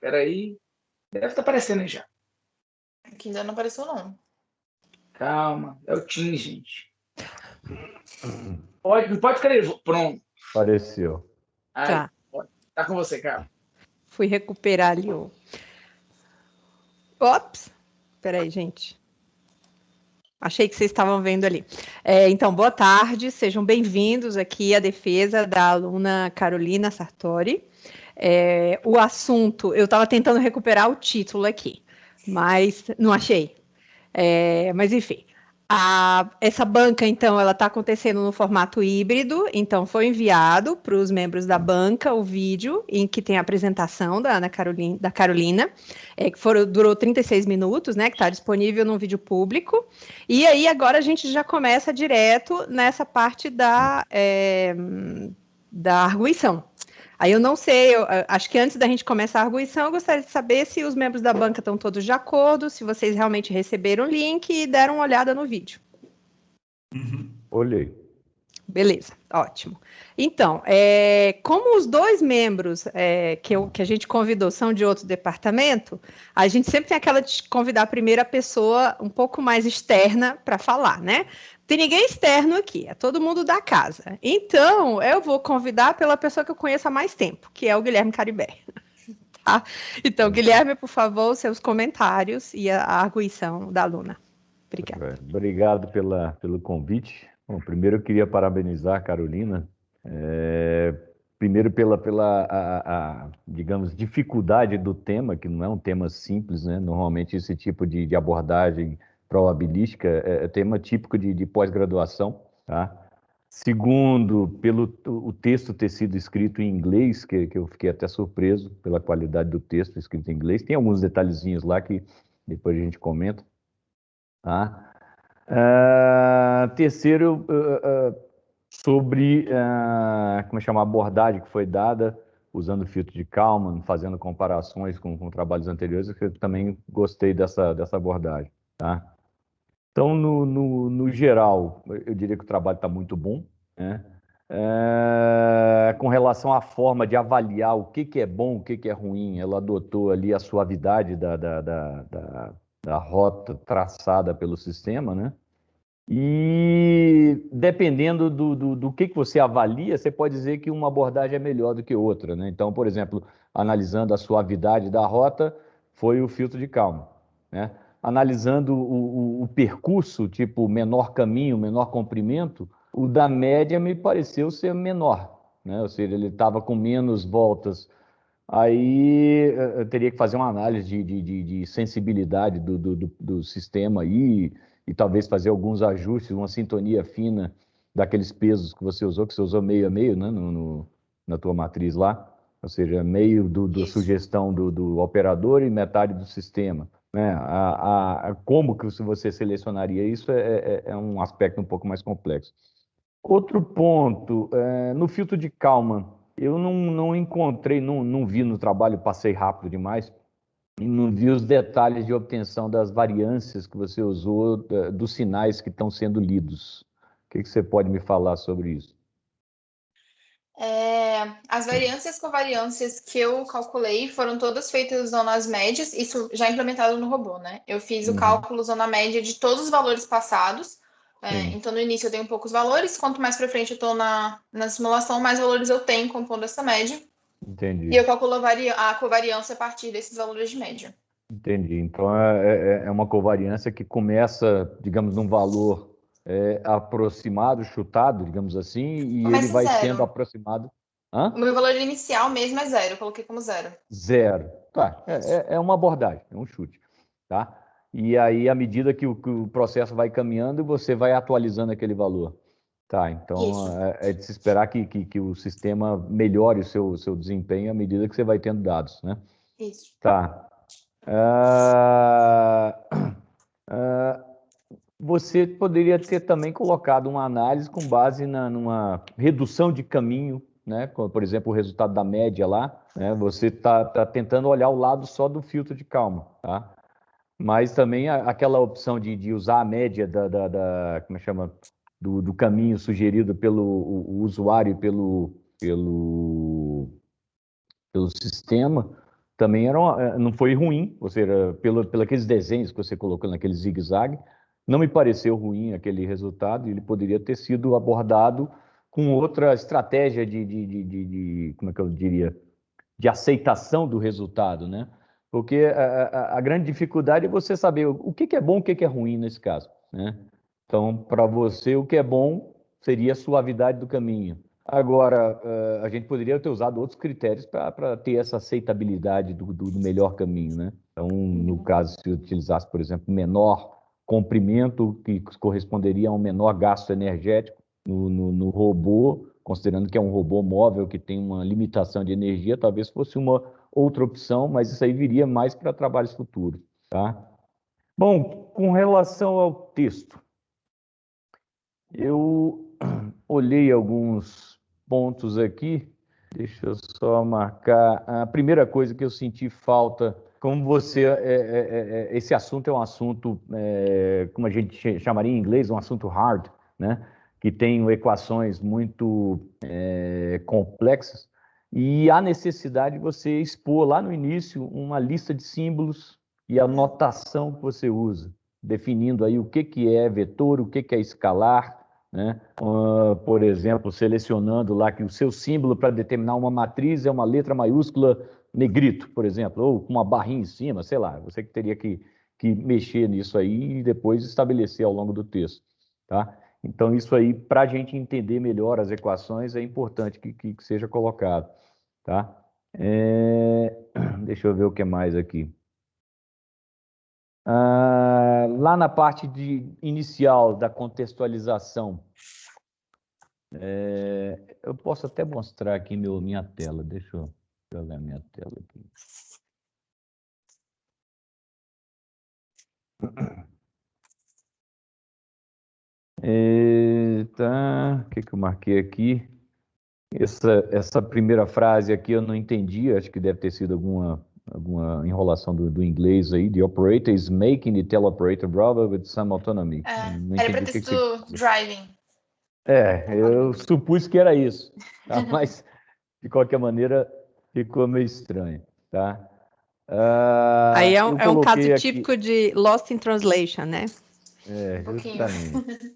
Peraí. Deve estar aparecendo aí já. Aqui ainda não apareceu, não. Calma. É o Tim, gente. Pode escrever. Pronto. Apareceu. Aí, Tá. tá com você, cara. Fui recuperar ali o... Ops! Peraí, gente. Achei que vocês estavam vendo ali. Então, boa tarde, sejam bem-vindos aqui à defesa da aluna Carolina Sartori. O assunto, eu estava tentando recuperar o título aqui, mas não achei. Mas, enfim, essa banca, então, ela está acontecendo no formato híbrido, então foi enviado para os membros da banca o vídeo em que tem a apresentação da Carolina, que durou 36 minutos, né, que está disponível no vídeo público, e aí agora a gente já começa direto nessa parte da arguição. Aí eu não sei, acho que antes da gente começar a arguição, eu gostaria de saber se os membros da banca estão todos de acordo, se vocês realmente receberam o link e deram uma olhada no vídeo. Olhei. Beleza, ótimo. Então, como os dois membros que a gente convidou são de outro departamento, a gente sempre tem aquela de convidar a primeira pessoa um pouco mais externa para falar, né? Tem ninguém externo aqui, é todo mundo da casa. Então, eu vou convidar pela pessoa que eu conheço há mais tempo, que é o Guilherme Caribé. Tá? Então, Guilherme, por favor, seus comentários e a arguição da aluna. Obrigada. Obrigado pelo convite. Bom, primeiro eu queria parabenizar a Carolina, primeiro pela digamos, dificuldade do tema, que não é um tema simples, né? Normalmente esse tipo de abordagem probabilística é tema típico de pós-graduação, tá? Segundo, pelo o texto ter sido escrito em inglês, que eu fiquei até surpreso pela qualidade do texto escrito em inglês. Tem alguns detalhezinhos lá que depois a gente comenta, tá? Terceiro, sobre como é chama, a abordagem que foi dada, usando o filtro de Kalman, fazendo comparações com trabalhos anteriores, eu também gostei dessa abordagem, tá? Então, no geral, eu diria que o trabalho está muito bom, né? Com relação à forma de avaliar o que é bom, o que é ruim, ela adotou ali a suavidade da rota traçada pelo sistema, né? E dependendo do que você avalia, você pode dizer que uma abordagem é melhor do que outra, né? Então, por exemplo, analisando a suavidade da rota, foi o filtro de Kalman, né? Analisando o percurso, tipo menor caminho, menor comprimento, o da média me pareceu ser menor, né? Ou seja, ele estava com menos voltas. Aí eu teria que fazer uma análise de sensibilidade do sistema aí, e talvez fazer alguns ajustes, uma sintonia fina daqueles pesos que você usou meio a meio, né, na tua matriz lá, ou seja, meio da sugestão do operador e metade do sistema, né? Como que você selecionaria isso é um aspecto um pouco mais complexo. Outro ponto, no filtro de Kalman, eu não encontrei, não vi no trabalho, passei rápido demais, e não vi os detalhes de obtenção das variâncias que você usou, dos sinais que estão sendo lidos. O que você pode me falar sobre isso? As variâncias covariâncias que eu calculei foram todas feitas usando as médias, isso já implementado no robô, né? Eu fiz o cálculo usando a média de todos os valores passados. Então, no início eu dei poucos valores, quanto mais para frente eu estou na simulação, mais valores eu tenho compondo essa média. Entendi. E eu calculo a covariância a partir desses valores de média. Entendi. Então, é uma covariância que começa, digamos, num valor aproximado, chutado, digamos assim, e Começa ele vai zero. sendo aproximado. Hã? O meu valor inicial mesmo é zero, eu coloquei como zero. Zero. Tá, é uma abordagem, é um chute, tá? E aí, à medida que o processo vai caminhando, você vai atualizando aquele valor. Tá, então é de se esperar que o sistema melhore o seu desempenho à medida que você vai tendo dados, né? Isso. Tá. Você poderia ter também colocado uma análise com base numa redução de caminho, né? Como, por exemplo, o resultado da média lá, né? Você está tentando olhar o lado só do filtro de Kalman, tá? Mas também aquela opção de usar a média como é que chama? Do caminho sugerido pelo usuário e pelo sistema também não foi ruim, ou seja, pelos aqueles desenhos que você colocou naquele zigue-zague, não me pareceu ruim aquele resultado, ele poderia ter sido abordado com outra estratégia como é que eu diria, de aceitação do resultado, né? Porque a grande dificuldade é você saber o que é bom, o que é ruim nesse caso, né? Então, para você, o que é bom seria a suavidade do caminho. Agora, a gente poderia ter usado outros critérios para ter essa aceitabilidade do melhor caminho, né? Então, no caso, se utilizasse, por exemplo, menor comprimento, que corresponderia a um menor gasto energético no robô, considerando que é um robô móvel que tem uma limitação de energia, talvez fosse uma outra opção, mas isso aí viria mais para trabalhos futuros, tá? Bom, com relação ao texto, eu olhei alguns pontos aqui, deixa eu só marcar. A primeira coisa que eu senti falta, como você, esse assunto é um assunto, como a gente chamaria em inglês, um assunto hard, né? Que tem equações muito complexas, e há necessidade de você expor lá no início uma lista de símbolos e a notação que você usa, definindo aí o que é vetor, o que é escalar, né? Por exemplo, selecionando lá que o seu símbolo para determinar uma matriz é uma letra maiúscula negrito, por exemplo, ou com uma barrinha em cima, sei lá, você que teria que mexer nisso aí e depois estabelecer ao longo do texto, tá? Então, isso aí, para a gente entender melhor as equações, é importante que seja colocado, tá? Deixa eu ver o que mais aqui. Lá na parte inicial da contextualização, eu posso até mostrar aqui minha tela. Deixa eu jogar minha tela aqui. Tá, o que eu marquei aqui? Essa primeira frase aqui eu não entendi, acho que deve ter sido alguma enrolação do inglês aí. The operator is making the teleoperator brother with some autonomy. Não Era para entendi ter sido driving. eu supus que era isso, tá? Mas de qualquer maneira ficou meio estranho, tá? Aí eu é um caso coloquei aqui, típico de Lost in Translation, né? pouquinho. justamente.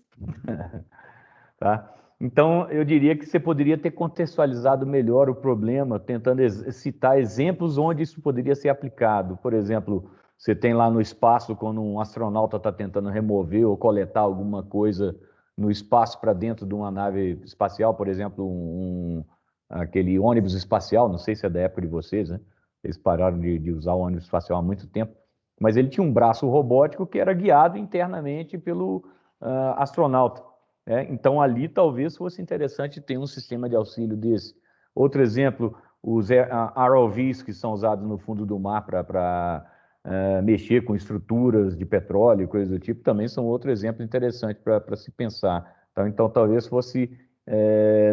Tá? Então, eu diria que você poderia ter contextualizado melhor o problema, tentando citar exemplos onde isso poderia ser aplicado. Por exemplo, você tem lá no espaço, quando um astronauta está tentando remover ou coletar alguma coisa no espaço para dentro de uma nave espacial, por exemplo, aquele ônibus espacial, não sei se é da época de vocês, né? Eles pararam de usar o ônibus espacial há muito tempo, mas ele tinha um braço robótico que era guiado internamente pelo astronauta. Então, ali talvez fosse interessante ter um sistema de auxílio desse. Outro exemplo, os ROVs que são usados no fundo do mar para mexer com estruturas de petróleo, coisas do tipo, também são outro exemplo interessante para se pensar. Então, talvez fosse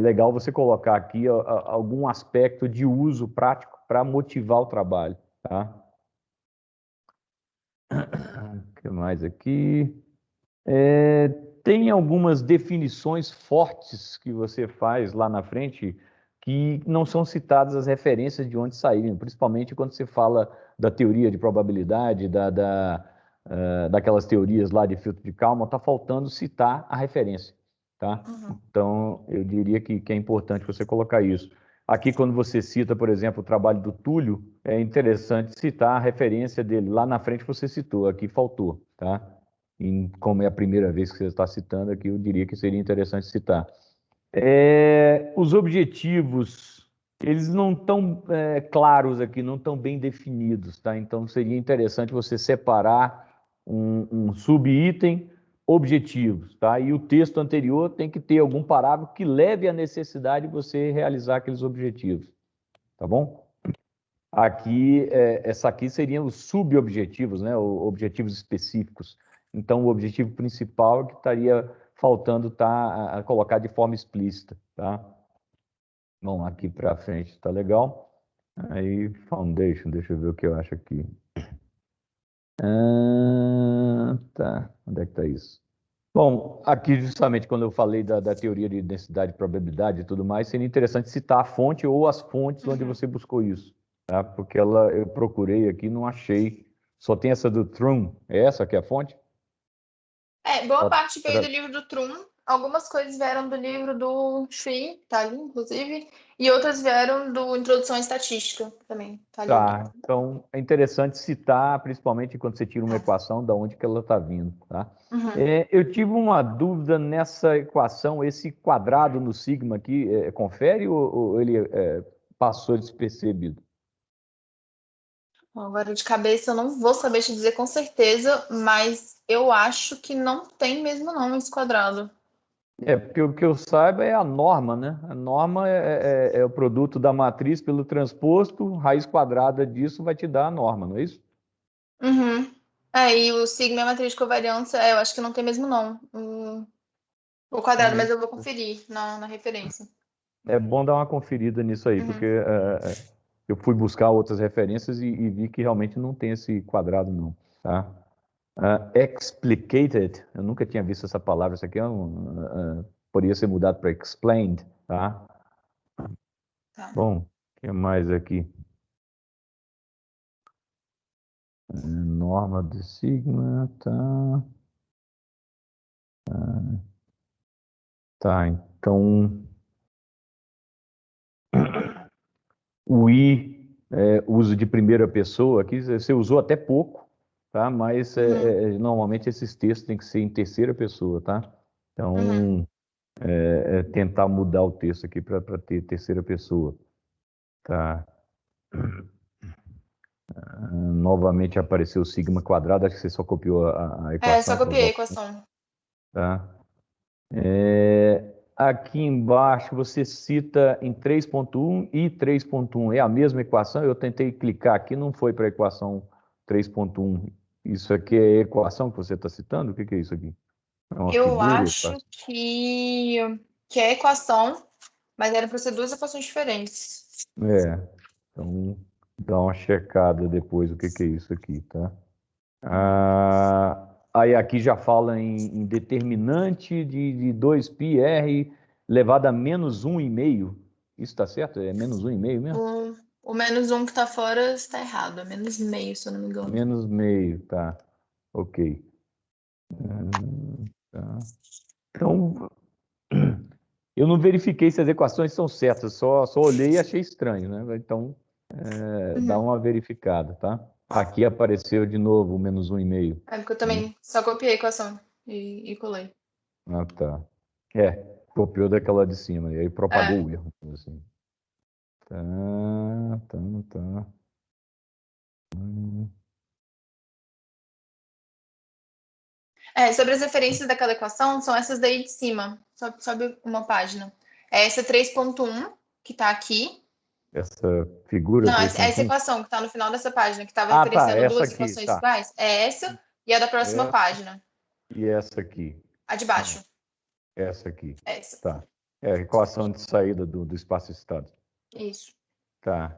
legal você colocar aqui algum aspecto de uso prático para motivar o trabalho. Tá? O que mais aqui? Tem algumas definições fortes que você faz lá na frente que não são citadas as referências de onde saíram, principalmente quando você fala da teoria de probabilidade, daquelas teorias lá de filtro de Kalman, está faltando citar a referência, tá? Então, eu diria que é importante você colocar isso. Aqui, quando você cita, por exemplo, o trabalho do Túlio, é interessante citar a referência dele. Lá na frente você citou, aqui faltou, tá? Como é a primeira vez que você está citando aqui, eu diria que seria interessante citar. Os objetivos, eles não estão claros aqui, não estão bem definidos, tá? Então, seria interessante você separar um subitem objetivos, tá? E o texto anterior tem que ter algum parágrafo que leve à necessidade de você realizar aqueles objetivos, tá bom? Aqui, essa aqui seriam os subobjetivos, né? Objetivos específicos. Então, o objetivo principal que estaria faltando a colocar de forma explícita, tá? Bom, aqui para frente está legal. Aí, foundation, deixa eu ver o que eu acho aqui. Tá, onde é que está isso? Bom, aqui justamente quando eu falei da teoria de densidade, probabilidade e tudo mais, seria interessante citar a fonte ou as fontes onde você buscou isso, tá? Porque eu procurei aqui, não achei. Só tem essa do Trum. É essa que é a fonte? Boa Ela parte veio do tra- livro do Trum, algumas coisas vieram do livro do Shui, tá ali, inclusive, e outras vieram do Introdução à Estatística, também, tá ali o livro. Tá, então é interessante citar, principalmente quando você tira uma Tá. equação, da onde que ela está vindo, tá? Uhum. Eu tive uma dúvida nessa equação, esse quadrado no sigma aqui, confere ou ele passou despercebido? Bom, agora de cabeça eu não vou saber te dizer com certeza, mas eu acho que não tem mesmo não esse quadrado. Porque o que eu saiba é a norma, né? A norma é o produto da matriz pelo transposto, raiz quadrada disso vai te dar a norma, não é isso? Uhum. E o sigma é matriz de covariância, eu acho que não tem mesmo não. O quadrado, Então, mas eu vou conferir na referência. é bom dar uma conferida nisso aí, porque Uhum. eu fui buscar outras referências e vi que realmente não tem esse quadrado, não, tá? Explicated, eu nunca tinha visto essa palavra, isso aqui poderia ser mudado para explained, tá? Tá. Bom, o que mais aqui? Norma de sigma, tá? Tá, então o I, uso de primeira pessoa, aqui você usou até pouco, tá? Mas Uhum. normalmente esses textos têm que ser em terceira pessoa, tá? Uhum. Então, tentar mudar o texto aqui para ter terceira pessoa, tá? Novamente apareceu o sigma quadrado, acho que você só copiou a Só equação, copiei a provavelmente, equação. tá? Aqui embaixo você cita em 3.1 e 3.1. É a mesma equação? Eu tentei clicar aqui, não foi para a equação 3.1. Isso aqui é a equação que você está citando? O que é isso aqui? É uma Eu figura? acho que é equação, mas eram para ser duas equações diferentes. Então dá uma checada depois o que é isso aqui, tá? Aí aqui já fala em determinante de 2πr elevado a menos 1,5. Isso está certo? É menos 1,5 mesmo? O menos um que tá fora está errado. É menos meio, se eu não me engano. Menos meio, tá. Ok. Tá. Então, eu não verifiquei se as equações são certas, só olhei e achei estranho, né? Então, dá Uhum. uma verificada, tá? Aqui apareceu de novo o menos 1,5. Porque eu Né? também só copiei a equação e colei. Ah, tá. Copiou daquela de cima e aí É. propagou o erro. Assim. Tá, tá, tá. Sobre as referências daquela equação, são essas daí de cima. Sobe uma página. É essa 3.1, que tá aqui. Essa figura Não, essa 3.1? equação que tá no final dessa página, que estava Ah, tá. referenciando Essa duas aqui, equações tá. iguais, é essa e a da próxima Essa página. e essa aqui. A de baixo. Essa aqui. Essa. Tá. É a equação de saída do espaço-estado. Isso. Tá.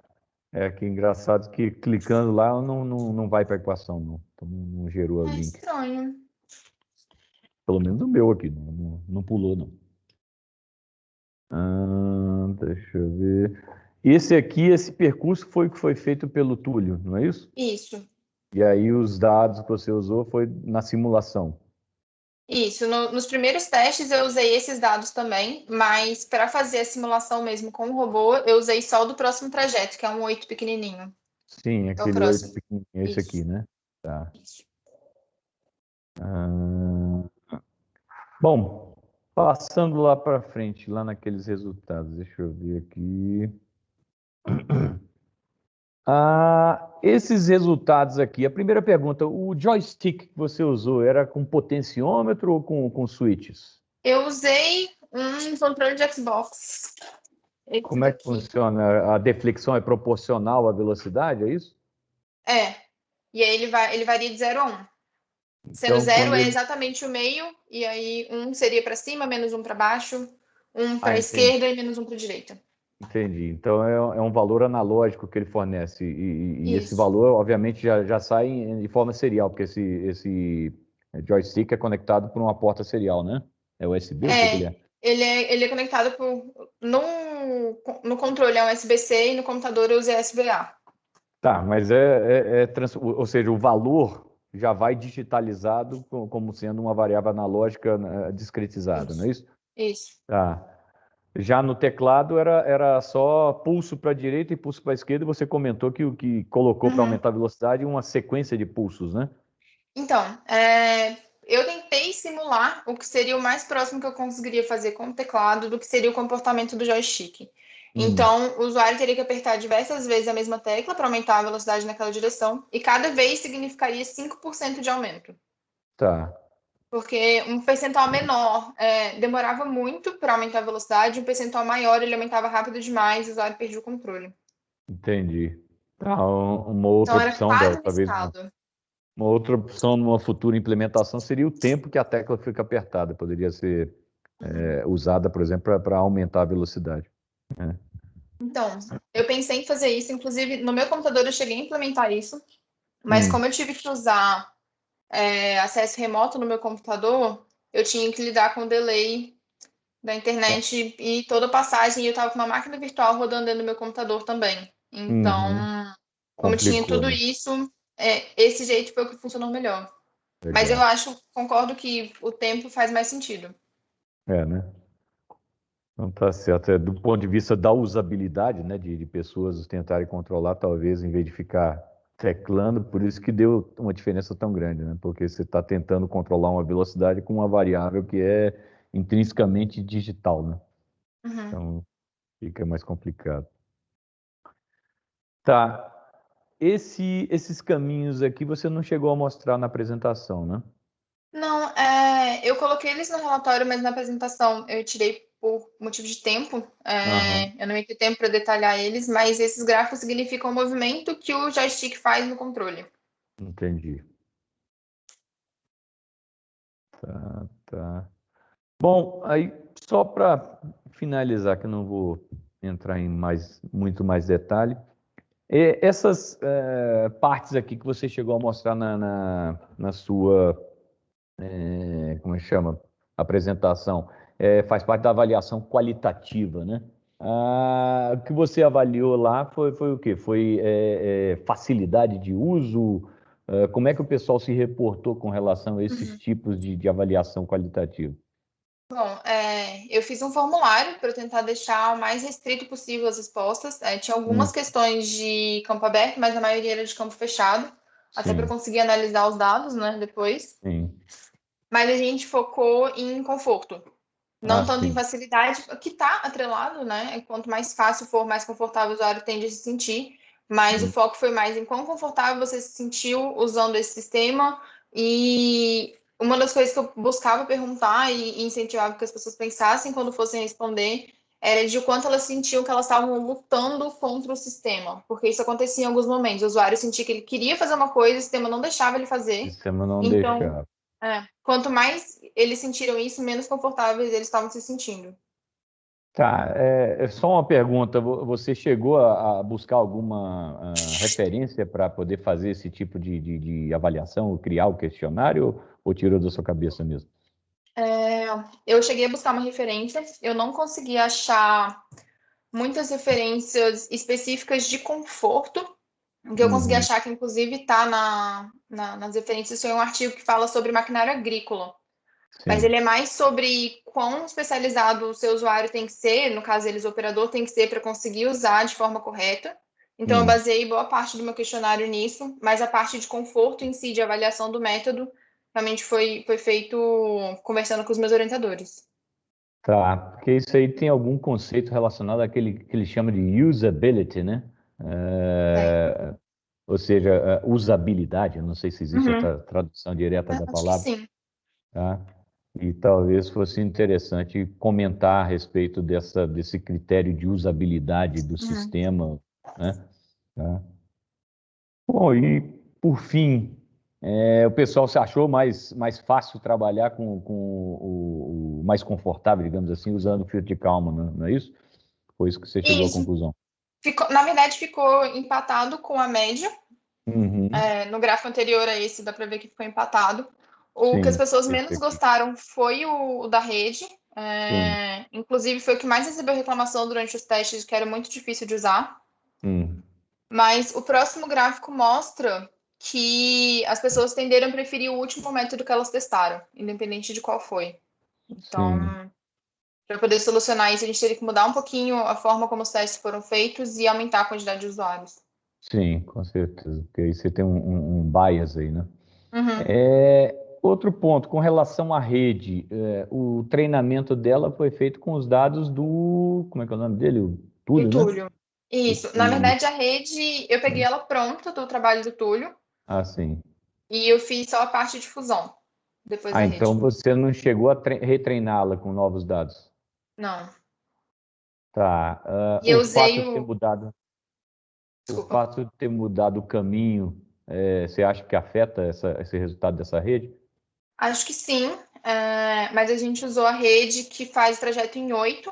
Que engraçado que clicando lá não vai para a equação, não. Então não gerou o É link. estranho. Pelo menos o meu aqui, não pulou, não. Deixa eu ver. Esse percurso foi o que foi feito pelo Túlio, não é isso? Isso. E aí os dados que você usou foi na simulação. Isso. Nos primeiros testes eu usei esses dados também, mas para fazer a simulação mesmo com o robô, eu usei só o do próximo trajeto, que é um 8 pequenininho. Sim, É o aquele 8 próximo. pequenininho, esse aqui, Isso. né? Tá. Isso. Ah, bom, passando lá para frente, lá naqueles resultados, deixa eu ver aqui. Esses resultados aqui, a primeira pergunta, o joystick que você usou era com potenciômetro ou com switches? Eu usei um controle de Xbox. Esse Como é que daqui. funciona? A deflexão é proporcional à velocidade, é isso? É. E aí ele varia de 0 a 1. Sendo Então, 0 quando é ele. exatamente o meio, e aí 1 seria para cima, menos 1 para baixo, 1 para a Entendi. esquerda e menos 1 para a direita. Entendi. Então é um valor analógico que ele fornece. E esse Isso. valor, obviamente, já sai de forma serial, porque esse joystick é conectado por uma porta serial, né? É USB? O que que ele É, é? ele é conectado no controle é um USB-C e no computador eu usei SBA. Tá, mas ou seja, o valor já vai digitalizado como sendo uma variável analógica, né, discretizada, não é isso? Isso. Tá. Já no teclado era só pulso para a direita e pulso para a esquerda, e você comentou que o que colocou para aumentar a velocidade uma sequência de pulsos, né? Então, eu tentei simular o que seria o mais próximo que eu conseguiria fazer com o teclado do que seria o comportamento do joystick. Então, o usuário teria que apertar diversas vezes a mesma tecla para aumentar a velocidade naquela direção, e cada vez significaria 5% de aumento. Tá. Porque um percentual menor demorava muito para aumentar a velocidade, um percentual maior ele aumentava rápido demais e o usuário perdia o controle. Entendi. Tá, uma outra Então, era opção, quase uma talvez escada. uma outra opção numa futura implementação seria o tempo que a tecla fica apertada. Poderia ser usada, por exemplo, para aumentar a velocidade, né? Então, eu pensei em fazer isso, inclusive no meu computador eu cheguei a implementar isso, mas Hum, como eu tive que usar acesso remoto no meu computador, eu tinha que lidar com o delay da internet e toda a passagem, e eu estava com uma máquina virtual rodando dentro do meu computador também. uhum. Então, como tinha Complicou, tudo né? isso, esse jeito foi o que funcionou melhor. Mas eu Legal. concordo que o tempo faz mais sentido. Né? Não tá certo. Do ponto de vista da usabilidade, né, de pessoas tentarem controlar, talvez, em vez de ficar teclando, por isso que deu uma diferença tão grande, né? Porque você está tentando controlar uma velocidade com uma variável que é intrinsecamente digital, né? Uhum. Então, fica mais complicado. Tá. Esses caminhos aqui você não chegou a mostrar na apresentação, né? Não, eu coloquei eles no relatório, mas na apresentação eu tirei por motivo de tempo. Aham, Eu não ia ter tempo para detalhar eles, mas esses gráficos significam o movimento que o joystick faz no controle. entendi. Tá. Bom, aí só para finalizar, que eu não vou entrar em muito mais detalhe, essas partes aqui que você chegou a mostrar na sua, como é que chama, apresentação, faz parte da avaliação qualitativa, né? O que você avaliou lá foi o quê? Foi facilidade de uso? Como é que o pessoal se reportou com relação a esses Uhum. tipos de avaliação qualitativa? Bom, eu fiz um formulário para tentar deixar o mais restrito possível as respostas. Tinha algumas Hum, questões de campo aberto, mas a maioria era de campo fechado, até para sim, conseguir analisar os dados, né, depois. sim. Mas a gente focou em conforto, não tanto em Sim. facilidade, que está atrelado, né? Quanto mais fácil for, mais confortável o usuário tende a se sentir. Mas o Hum. foco foi mais em quão confortável você se sentiu usando esse sistema. E uma das coisas que eu buscava perguntar e incentivava que as pessoas pensassem quando fossem responder era de o quanto elas sentiam que elas estavam lutando contra o sistema. Porque isso acontecia em alguns momentos. O usuário sentia que ele queria fazer uma coisa, o sistema não deixava ele O fazer. sistema não Então, deixava. quanto mais eles sentiram isso, menos confortáveis eles estavam se sentindo. Tá, é só uma pergunta. Você chegou a buscar alguma referência para poder fazer esse tipo de avaliação, ou criar o questionário, ou tirou da sua cabeça mesmo? Eu cheguei a buscar uma referência, eu não consegui achar muitas referências específicas de conforto. O que eu consegui Uhum, achar que, inclusive, está nas referências foi um artigo que fala sobre maquinário agrícola. Mas sim. ele é mais sobre quão especializado o seu usuário tem que ser, no caso deles, o operador tem que ser para conseguir usar de forma correta. Então, eu Hum. baseei boa parte do meu questionário nisso, mas a parte de conforto em si, de avaliação do método, realmente foi feito conversando com os meus orientadores. Tá, porque isso aí tem algum conceito relacionado àquele que ele chama de usability, né? Tem. Ou seja, usabilidade, eu não sei se existe a Uhum. tradução direta da Acho que palavra, sim. tá? E talvez fosse interessante comentar a respeito desse critério de usabilidade do Uhum. sistema, né? Tá? Bom, e por fim, o pessoal se achou mais fácil trabalhar com o mais confortável, digamos assim, usando o filtro de calma, não é isso? Foi isso que você chegou à Isso. conclusão. Na verdade, ficou empatado com a média. Uhum, No gráfico anterior a esse, dá para ver que ficou empatado. O que as sim, pessoas esse menos aqui. gostaram foi o da rede. Sim. Inclusive, foi o que mais recebeu reclamação durante os testes, que era muito difícil de usar. Hum. Mas o próximo gráfico mostra que as pessoas tenderam a preferir o último método que elas testaram, independente de qual foi. Então, para poder solucionar isso, a gente teria que mudar um pouquinho a forma como os testes foram feitos e aumentar a quantidade de usuários. Sim, com certeza, porque aí você tem um bias aí, né? Uhum. Outro ponto, com relação à rede, o treinamento dela foi feito com os dados do, como é que é o nome dele? O Do Túlio, né? Túlio. Isso. Na Túlio. verdade, a rede, eu peguei ela pronta do trabalho do Túlio Ah, sim. e eu fiz só a parte de fusão depois da Então rede. você não chegou a retreiná-la com novos dados. Não. Tá. E eu O usei fato de ter o. mudado, o Desculpa. fato de ter mudado o caminho, você acha que afeta esse resultado dessa rede? Acho que sim, mas a gente usou a rede que faz o trajeto em 8,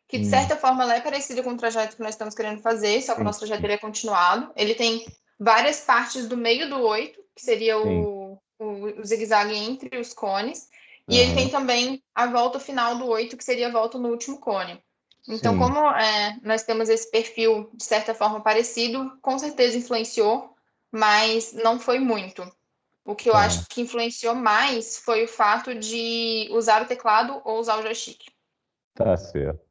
que de certa forma ela é parecida com o trajeto que nós estamos querendo fazer, só que o Sim, nosso trajeto ele é continuado. Ele tem várias partes do meio do 8, que seria sim. o zigue-zague entre os cones, e ele tem Aham. também a volta final do 8, que seria a volta no último cone. Então, Sim. como nós temos esse perfil, de certa forma, parecido, com certeza influenciou, mas não foi muito. O que eu Tá. acho que influenciou mais foi o fato de usar o teclado ou usar o joystick. Tá certo.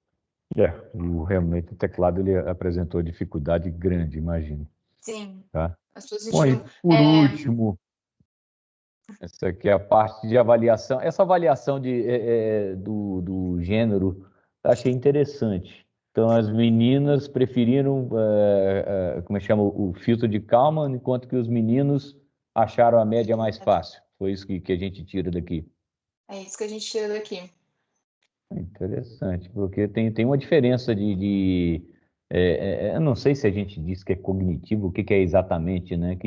Realmente o teclado ele apresentou dificuldade grande, imagino. Sim, Tá? as pessoas Bom, e sentiram. por último, essa aqui é a parte de avaliação. Essa avaliação do gênero eu achei interessante. Então, as meninas preferiram, como é que chama, o filtro de Kalman, enquanto que os meninos acharam a média mais fácil. Foi isso que a gente tira daqui. É isso que a gente tira daqui. Interessante, porque tem uma diferença eu não sei se a gente diz que é cognitivo, o que é exatamente, né?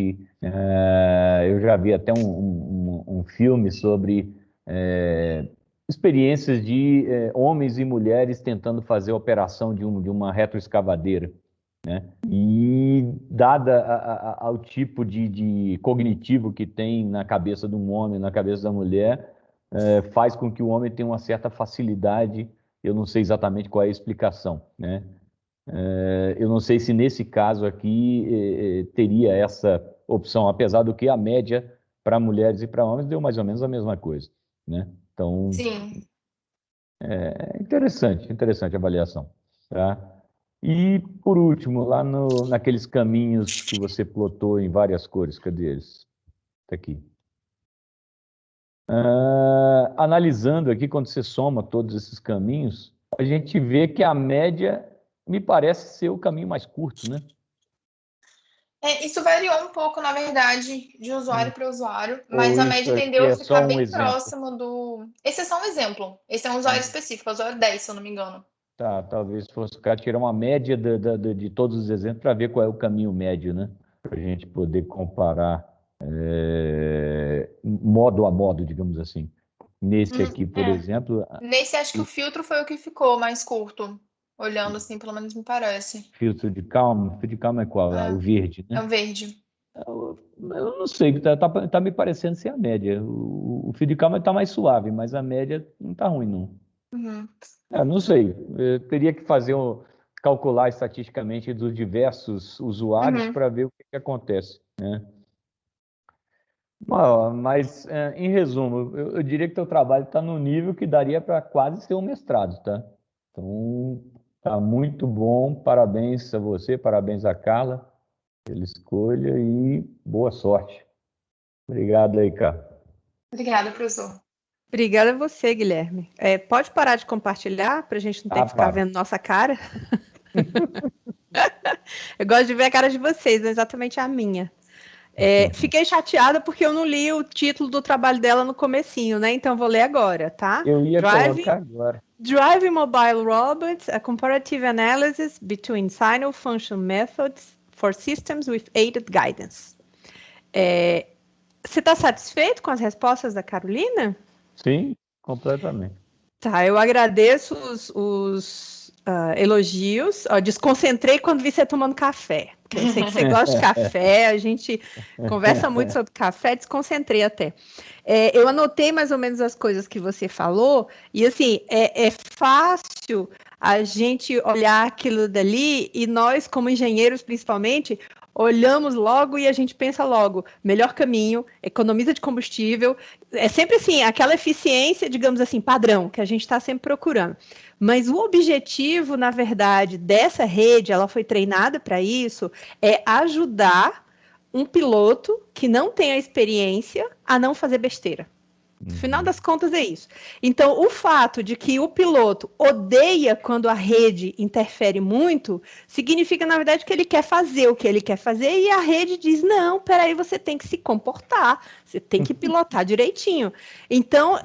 Eu já vi até um filme sobre experiências de homens e mulheres tentando fazer a operação de uma retroescavadeira, né? E dada ao tipo de cognitivo que tem na cabeça de um homem, na cabeça da mulher, faz com que o homem tenha uma certa facilidade. Eu não sei exatamente qual é a explicação, né? Eu não sei se nesse caso aqui teria essa opção, apesar do que a média para mulheres e para homens deu mais ou menos a mesma coisa, né? Então, Sim. interessante a avaliação, tá? E, por último, lá naqueles caminhos que você plotou em várias cores, cadê eles? Tá aqui. Analisando aqui, quando você soma todos esses caminhos, a gente vê que a média me parece ser o caminho mais curto, né? Isso variou um pouco, na verdade, de usuário para usuário, mas Ou a isso média aqui tendeu a é ficar só um bem exemplo? próximo do. Esse é só um exemplo. Esse é um usuário específico, é o usuário 10, se eu não me engano. Tá, talvez fosse o cara tirar uma média de todos os exemplos para ver qual é o caminho médio, né? Para a gente poder comparar modo a modo, digamos assim. Nesse aqui, por É. exemplo, Nesse, acho que o filtro foi o que ficou mais curto. Olhando assim, pelo menos me parece. filtro de calma é qual? Ah, o verde, É né? o verde. Eu não sei, tá me parecendo ser a média. O fio de calma está mais suave, mas a média não está ruim, não. Uhum. Não sei. Eu teria que calcular estatisticamente dos diversos usuários Uhum. para ver o que acontece, né? Mas, em resumo, eu diria que teu trabalho está no nível que daria para quase ser um mestrado, tá? Então, tá muito bom. Parabéns a você, parabéns a Carla pela escolha e boa sorte. Obrigado aí, cara. Obrigada, professor. Obrigada a você, Guilherme. Pode parar de compartilhar para a gente não ter que ficar Para. vendo nossa cara? Eu gosto de ver a cara de vocês, não exatamente a minha. Fiquei chateada porque eu não li o título do trabalho dela no comecinho, né? Então vou ler agora, tá? Eu ia colocar agora. Driving Mobile Robots, a Comparative Analysis between Sino Function Methods for Systems with Aided Guidance. Você está satisfeito com as respostas da Carolina? Sim, completamente. Tá, eu agradeço os elogios. Desconcentrei quando vi você tomando café, porque eu sei que você gosta de café, a gente conversa muito sobre café, desconcentrei até. Eu anotei mais ou menos as coisas que você falou, e assim, é fácil a gente olhar aquilo dali e nós, como engenheiros principalmente, olhamos logo e a gente pensa logo, melhor caminho, economiza de combustível, é sempre assim, aquela eficiência, digamos assim, padrão, que a gente está sempre procurando. Mas o objetivo, na verdade, dessa rede, ela foi treinada para isso, é ajudar um piloto que não tem a experiência a não fazer besteira. No final das contas é isso. Então, o fato de que o piloto odeia quando a rede interfere muito, significa, na verdade, que ele quer fazer o que ele quer fazer e a rede diz, não, peraí, você tem que se comportar, você tem que pilotar direitinho. Então,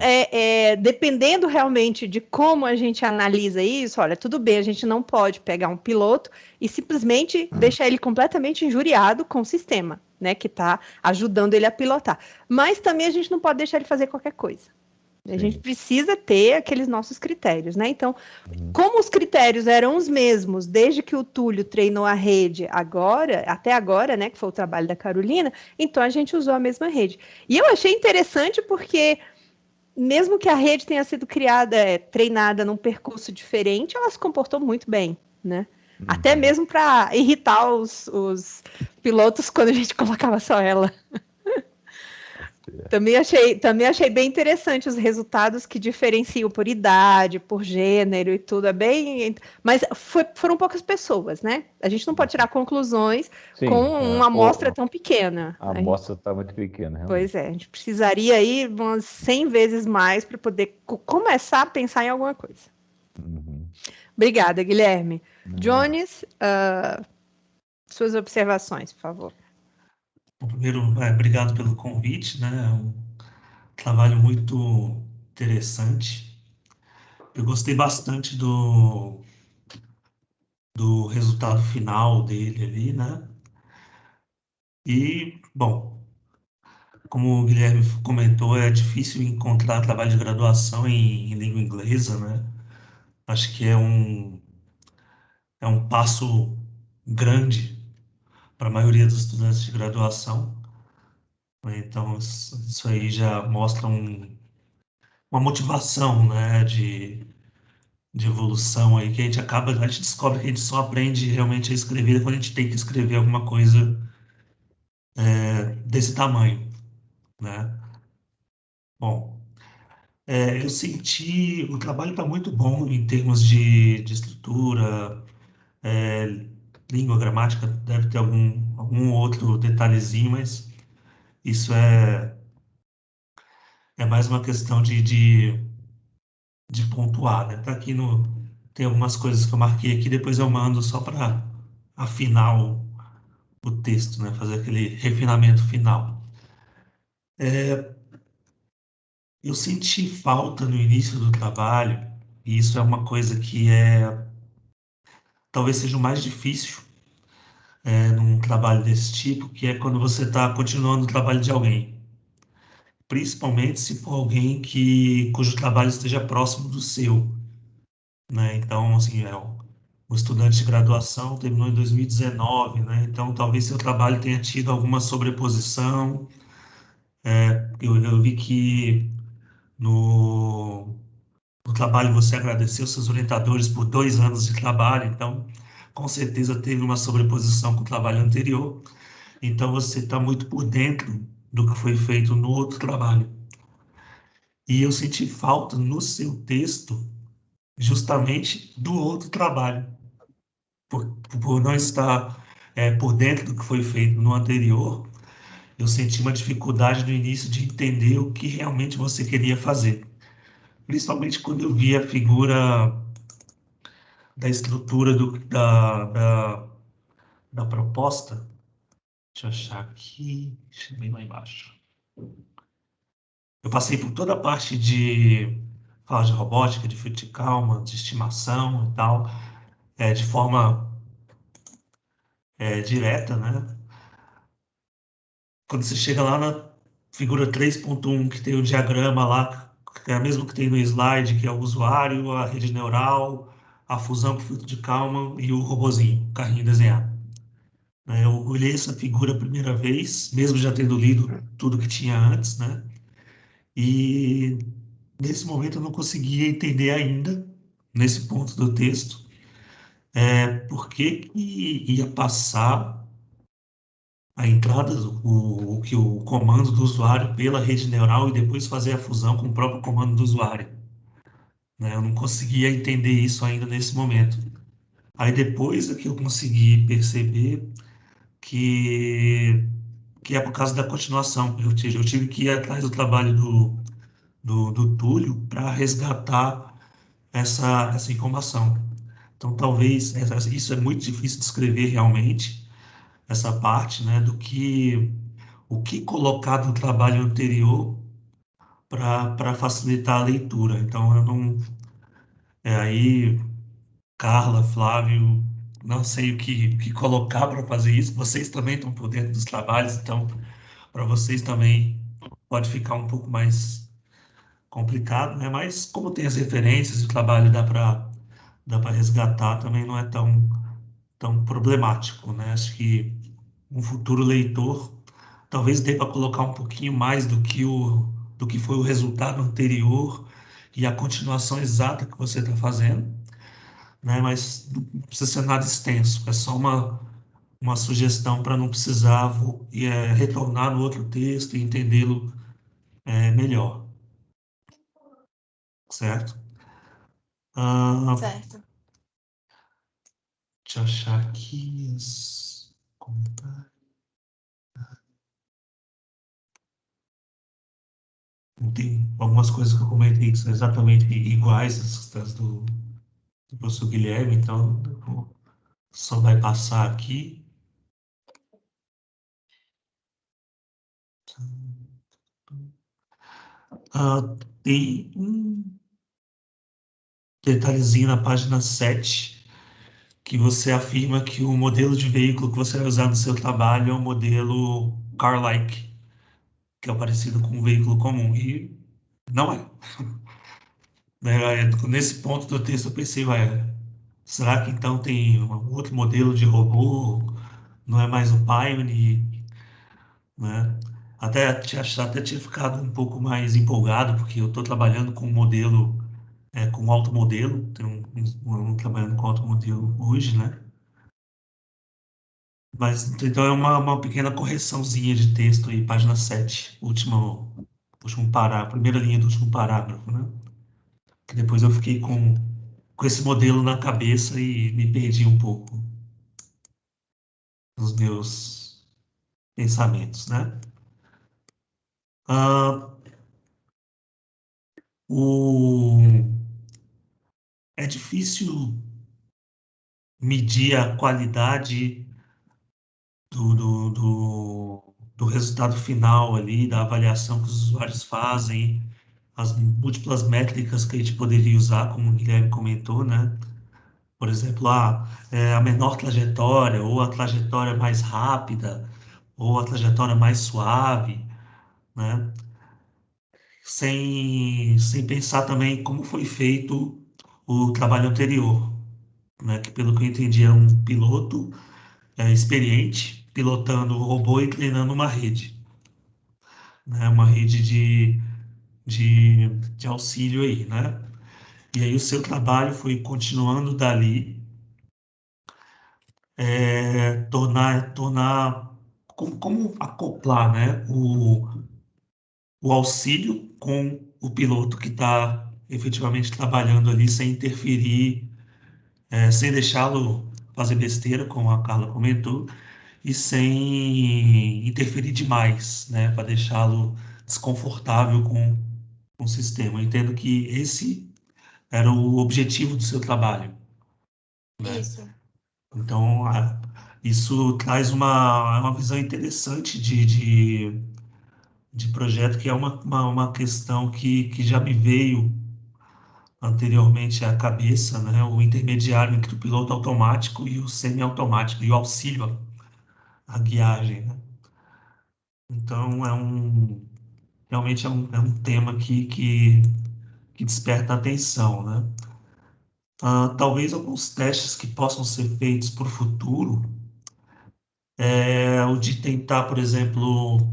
dependendo realmente de como a gente analisa isso, olha, tudo bem, a gente não pode pegar um piloto e simplesmente deixar ele completamente injuriado com o sistema, né, que está ajudando ele a pilotar. Mas também a gente não pode deixar ele fazer qualquer coisa. A gente precisa ter aqueles nossos critérios, né? Então, como os critérios eram os mesmos desde que o Túlio treinou a rede até agora, né, que foi o trabalho da Carolina, então a gente usou a mesma rede. E eu achei interessante porque mesmo que a rede tenha sido treinada num percurso diferente, ela se comportou muito bem, né? Até mesmo para irritar os pilotos quando a gente colocava só ela. Também achei bem interessante os resultados que diferenciam por idade, por gênero e tudo. Mas foram poucas pessoas, né? A gente não pode tirar conclusões com uma amostra tão pequena. A amostra está muito pequena, realmente. Pois é, a gente precisaria ir umas 100 vezes mais para poder começar a pensar em alguma coisa. Obrigada, Guilherme. Jones, suas observações, por favor. Primeiro, obrigado pelo convite, né? É um trabalho muito interessante. Eu gostei bastante do resultado final dele ali, né? E, bom, como o Guilherme comentou, é difícil encontrar trabalho de graduação em língua inglesa, né? Acho que é um passo grande para a maioria dos estudantes de graduação. Então, isso aí já mostra uma motivação, né, de evolução aí, que a gente descobre que a gente só aprende realmente a escrever quando a gente tem que escrever alguma coisa desse tamanho, né? Bom, eu senti, o trabalho está muito bom em termos de estrutura, língua, gramática, deve ter algum outro detalhezinho, mas isso é mais uma questão de pontuar, né? Tá aqui tem algumas coisas que eu marquei aqui, depois eu mando só para afinar o texto, né? Fazer aquele refinamento final. Eu senti falta no início do trabalho, e isso é uma coisa que talvez seja o mais difícil num trabalho desse tipo, que é quando você está continuando o trabalho de alguém. Principalmente se for alguém cujo trabalho esteja próximo do seu, né? Então, assim, o estudante de graduação terminou em 2019, né? Então, talvez seu trabalho tenha tido alguma sobreposição. Eu vi que no trabalho você agradeceu seus orientadores por 2 anos de trabalho, então, com certeza teve uma sobreposição com o trabalho anterior. Então, você está muito por dentro do que foi feito no outro trabalho. E eu senti falta no seu texto justamente do outro trabalho, por não estar por dentro do que foi feito no anterior. Eu senti uma dificuldade no início de entender o que realmente você queria fazer, principalmente quando eu vi a figura da estrutura da proposta. Deixa eu achar aqui, deixa eu bem lá embaixo. Eu passei por toda a parte de falar de robótica, de fluido de calma, de estimação e tal, de forma direta, né? Quando você chega lá na figura 3.1, que tem o diagrama lá, que é a mesma que tem no slide, que é o usuário, a rede neural, a fusão com o filtro de Kalman e o robozinho, o carrinho desenhado. Eu olhei essa figura a primeira vez, mesmo já tendo lido tudo que tinha antes, né? E nesse momento eu não conseguia entender ainda nesse ponto do texto, por que que ia passar a entrada, o comando do usuário pela rede neural e depois fazer a fusão com o próprio comando do usuário, né? Eu não conseguia entender isso ainda nesse momento. Aí depois é que eu consegui perceber que, que é por causa da continuação. Eu tive que ir atrás do trabalho do Túlio para resgatar essa informação. Então, talvez, isso é muito difícil de escrever realmente, essa parte, né, o que colocar no trabalho anterior para facilitar a leitura. Então, eu não. Aí, Carla, Flávio, não sei o que colocar para fazer isso. Vocês também estão por dentro dos trabalhos, então, para vocês também pode ficar um pouco mais complicado, né? Mas, como tem as referências e o trabalho dá para resgatar, também não é tão problemático, né? Acho que um futuro leitor talvez dê para colocar um pouquinho mais do que foi o resultado anterior e a continuação exata que você está fazendo, né? Mas não precisa ser nada extenso, é só uma sugestão para não precisar retornar no outro texto e entendê-lo melhor, certo? Ah, Certo. deixa eu achar aqui os comentários. Tem algumas coisas que eu comentei que são exatamente iguais às do professor Guilherme, então só vai passar aqui. Tem um detalhezinho na página 7 que você afirma que o modelo de veículo que você vai usar no seu trabalho é um modelo car-like, que é parecido com um veículo comum, e não é. Nesse ponto do texto eu pensei, será que então tem um outro modelo de robô, não é mais o Pioneer, né? Até tinha ficado um pouco mais empolgado, porque eu estou trabalhando com um modelo, com alto modelo, tenho trabalhando com alto modelo hoje, né? Mas então é uma pequena correçãozinha de texto aí, página 7, último parágrafo, primeira linha do último parágrafo, né? Que depois eu fiquei com esse modelo na cabeça e me perdi um pouco nos meus pensamentos, né? Ah, o, é difícil medir a qualidade do resultado final ali, da avaliação que os usuários fazem, as múltiplas métricas que a gente poderia usar, como o Guilherme comentou, né? Por exemplo, a menor trajetória, ou a trajetória mais rápida, ou a trajetória mais suave, né? Sem pensar também como foi feito o trabalho anterior, né? Que pelo que eu entendi era um piloto experiente pilotando o robô e treinando uma rede, né? Uma rede de auxílio aí, né? E aí o seu trabalho foi continuando dali, tornar como acoplar, né? O auxílio com o piloto que está efetivamente trabalhando ali sem interferir, sem deixá-lo fazer besteira, como a Carla comentou, e sem interferir demais, né, para deixá-lo desconfortável com o sistema. Eu entendo que esse era o objetivo do seu trabalho, né? Isso. Então, isso traz uma visão interessante de projeto, que é uma questão que já me veio anteriormente à cabeça, né? O intermediário entre o piloto automático e o semiautomático, e o auxílio à guiagem, né? Então, realmente é um tema que desperta atenção, né? Talvez alguns testes que possam ser feitos para o futuro o de tentar, por exemplo,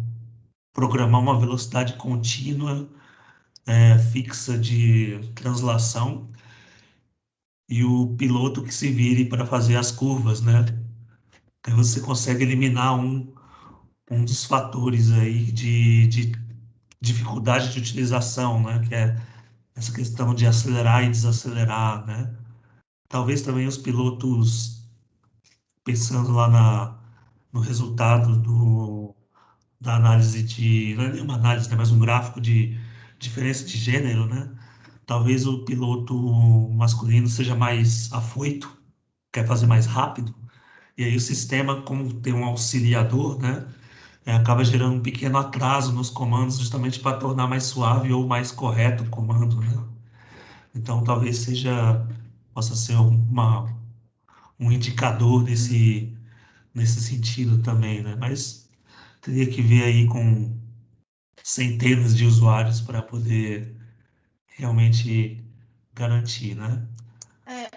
programar uma velocidade contínua fixa de translação e o piloto que se vire para fazer as curvas, né? Aí você consegue eliminar um dos fatores aí de dificuldade de utilização, né? Que é essa questão de acelerar e desacelerar, né? Talvez também os pilotos, pensando lá no resultado da análise não é nenhuma análise, né? Mas um gráfico de diferença de gênero, né? Talvez o piloto masculino seja mais afoito, quer fazer mais rápido, e aí o sistema, como tem um auxiliador, né? Acaba gerando um pequeno atraso nos comandos, justamente para tornar mais suave ou mais correto o comando, né? Então, talvez possa ser um indicador nesse sentido também, né? Mas teria que ver aí com centenas de usuários para poder realmente garantir, né?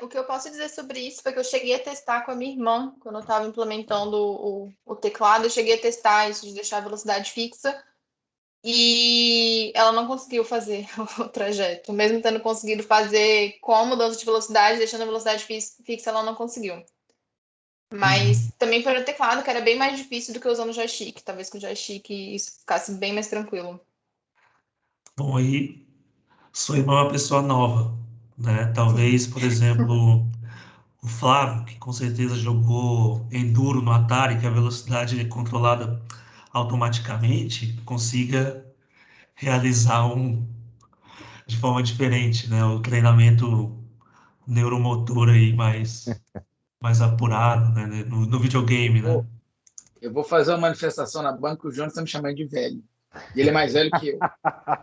O que eu posso dizer sobre isso foi que eu cheguei a testar com a minha irmã, quando eu estava implementando o teclado, eu cheguei a testar isso de deixar a velocidade fixa, e ela não conseguiu fazer o trajeto. Mesmo tendo conseguido fazer com a mudança de velocidade, deixando a velocidade fixa, ela não conseguiu. Mas também foi no teclado, que era bem mais difícil do que usando o joystick. Talvez com o joystick isso ficasse bem mais tranquilo. Bom, aí sua irmã é uma pessoa nova, né? Talvez, por exemplo, o Flávio, que com certeza jogou Enduro no Atari, que a velocidade é controlada automaticamente, consiga realizar de forma diferente, né? O treinamento neuromotor aí mais apurado, né? No videogame, né? Eu vou fazer uma manifestação na banca, o Jonas está me chamando de velho. E ele é mais velho que eu. Vou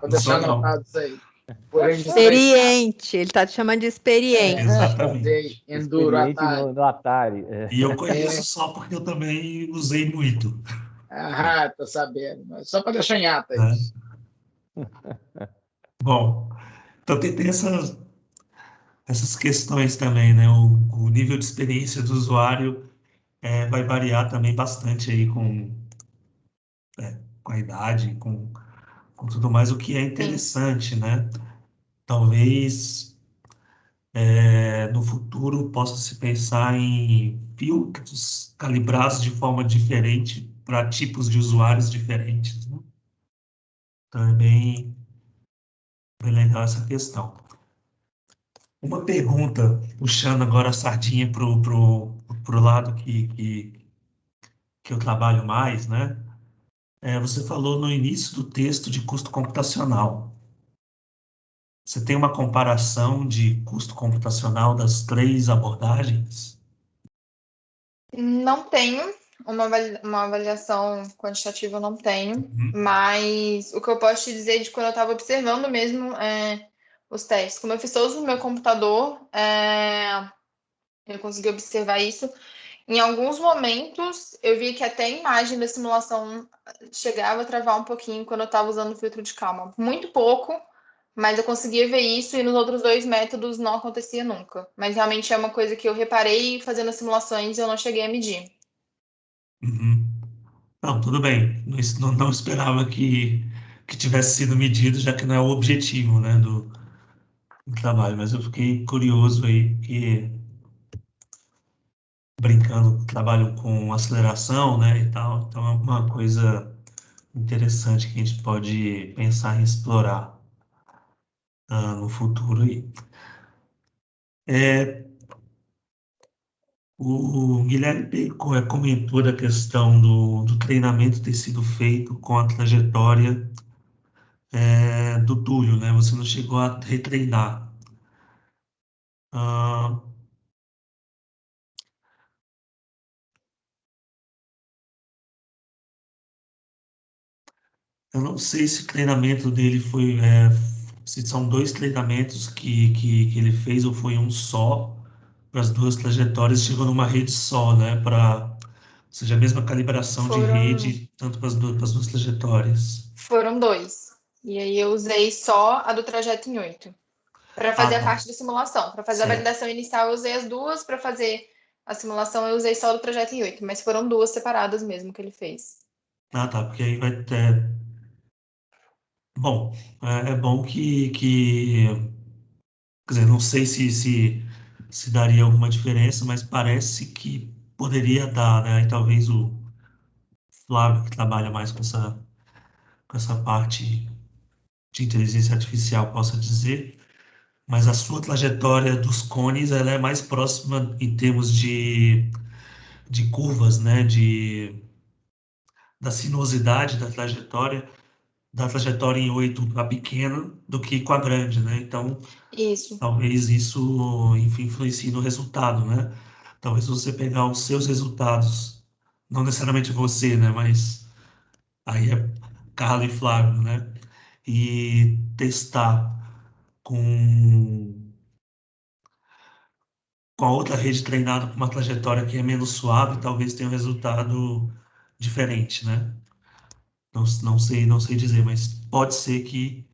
Não deixar sou, não. anotado isso aí. Porém, Experiente, ele tá te chamando de experiente. Exatamente. Enduro, Experiente Atari. no Atari. E eu conheço só porque eu também usei muito, Ah, tô sabendo. Mas só para deixar em ata né? isso. Bom, então tem essas questões também, né? O nível de experiência do usuário vai variar também bastante aí com a idade, com tudo mais, o que é Sim. interessante, né? Talvez no futuro possa se pensar em filtros calibrados de forma diferente para tipos de usuários diferentes, né? Então é bem legal essa questão. Uma pergunta, puxando agora a sardinha pro lado que eu trabalho mais, né? Você falou no início do texto de custo computacional. Você tem uma comparação de custo computacional das três abordagens? Não tenho uma avaliação quantitativa, eu não tenho, Uhum, mas o que eu posso te dizer de quando eu estava observando mesmo os testes. Como eu fiz todos no meu computador, eu consegui observar isso. Em alguns momentos, eu vi que até a imagem da simulação chegava a travar um pouquinho quando eu estava usando o filtro de calma. Muito pouco, mas eu conseguia ver isso, e nos outros dois métodos não acontecia nunca. Mas realmente é uma coisa que eu reparei fazendo as simulações e eu não cheguei a medir. uhum. Não, tudo bem. Não esperava que tivesse sido medido, já que não é o objetivo, né, do trabalho. Mas eu fiquei curioso aí, porque brincando, trabalho com aceleração, né, e tal. Então é uma coisa interessante que a gente pode pensar em explorar no futuro aí. O Guilherme comentou da questão do treinamento ter sido feito com a trajetória do Túlio, né? Você não chegou a retreinar. Ah, eu não sei se o treinamento dele se são dois treinamentos que ele fez ou foi um só para as duas trajetórias, chegou numa rede só, né? Ou seja, a mesma calibração de Foram, rede, tanto para as duas trajetórias. foram dois. E aí eu usei só a do trajeto em 8 para fazer Ah, a tá. parte da simulação. Para fazer a Certo. validação inicial, eu usei as duas. Para fazer a simulação, eu usei só do trajeto em 8, mas foram duas separadas mesmo que ele fez. Ah, tá, porque aí vai ter. Bom, é bom quer dizer, não sei se se daria alguma diferença, mas parece que poderia dar, né? E talvez o Flávio, que trabalha mais com essa parte de inteligência artificial, possa dizer, mas a sua trajetória dos cones, ela é mais próxima em termos de curvas, né? Da sinuosidade da trajetória em 8 com a pequena do que com a grande, né? Então, Isso. talvez isso, enfim, influencie no resultado, né? Talvez você pegar os seus resultados, não necessariamente você, né? Mas aí é Carla e Flávio, né? E testar com, com a outra rede treinada com uma trajetória que é menos suave, talvez tenha um resultado diferente, né? Não sei dizer, mas pode ser que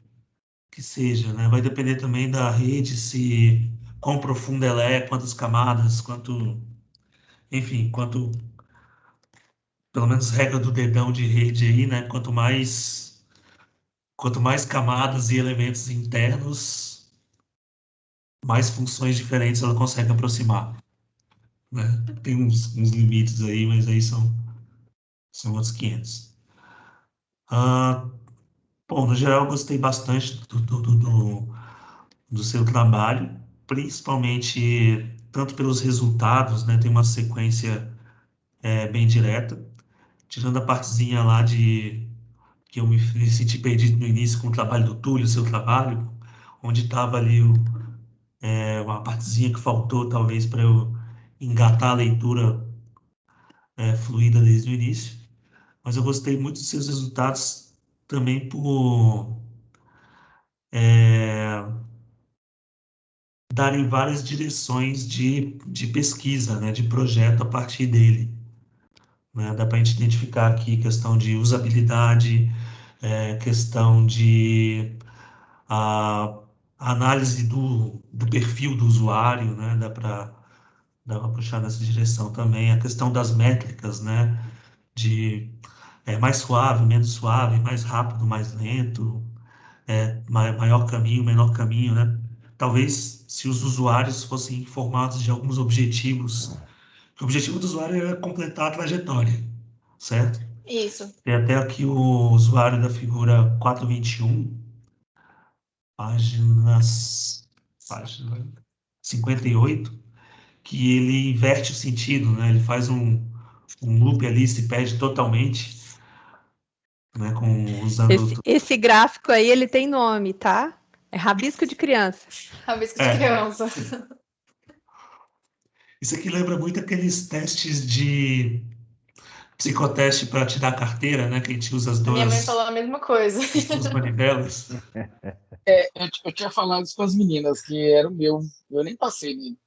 seja, né? Vai depender também da rede, se quão profunda ela é, quantas camadas, enfim, pelo menos regra do dedão de rede aí, né? Quanto mais camadas e elementos internos, mais funções diferentes ela consegue aproximar, né? Tem uns limites aí, mas aí são outros 500. Ah, bom, no geral, eu gostei bastante do seu trabalho, principalmente tanto pelos resultados, né? Tem uma sequência bem direta, tirando a partezinha lá de que eu me senti perdido no início com o trabalho do Túlio, seu trabalho, onde estava ali uma partezinha que faltou, talvez, para eu engatar a leitura fluida desde o início. Mas eu gostei muito dos seus resultados também por darem várias direções de pesquisa, né, de projeto a partir dele. Né? Dá para a gente identificar aqui questão de usabilidade, questão de a análise do perfil do usuário, né? Dá para puxar nessa direção também. A questão das métricas, né? De mais suave, menos suave, mais rápido, mais lento, maior caminho, menor caminho, né? Talvez se os usuários fossem informados de alguns objetivos, que o objetivo do usuário é completar a trajetória, certo? Isso. Tem até aqui o usuário da figura 421, página 58, que ele inverte o sentido, né? Ele faz um loop ali, se perde totalmente, né? Usando... Esse gráfico aí, ele tem nome, tá? É rabisco de criança. Rabisco de criança. Isso aqui lembra muito aqueles testes de psicoteste para tirar a carteira, né? Que a gente usa as Minha mãe duas falou a mesma coisa. manivelas. Eu tinha falado isso com as meninas, que era o meu. Eu nem passei nele.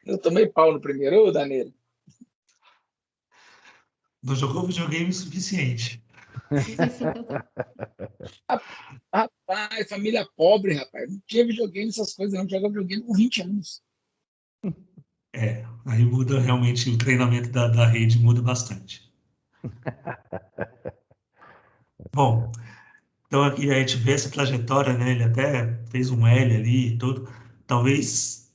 Eu tomei pau no primeiro, ô Daneira. Não jogou videogame o suficiente. Rapaz, família pobre, rapaz. Não tinha videogame, essas coisas, não. Jogava videogame com 20 anos. Aí muda realmente o treinamento da rede, muda bastante. Bom, então aqui a gente vê essa trajetória, né? Ele até fez um L ali e tudo. Talvez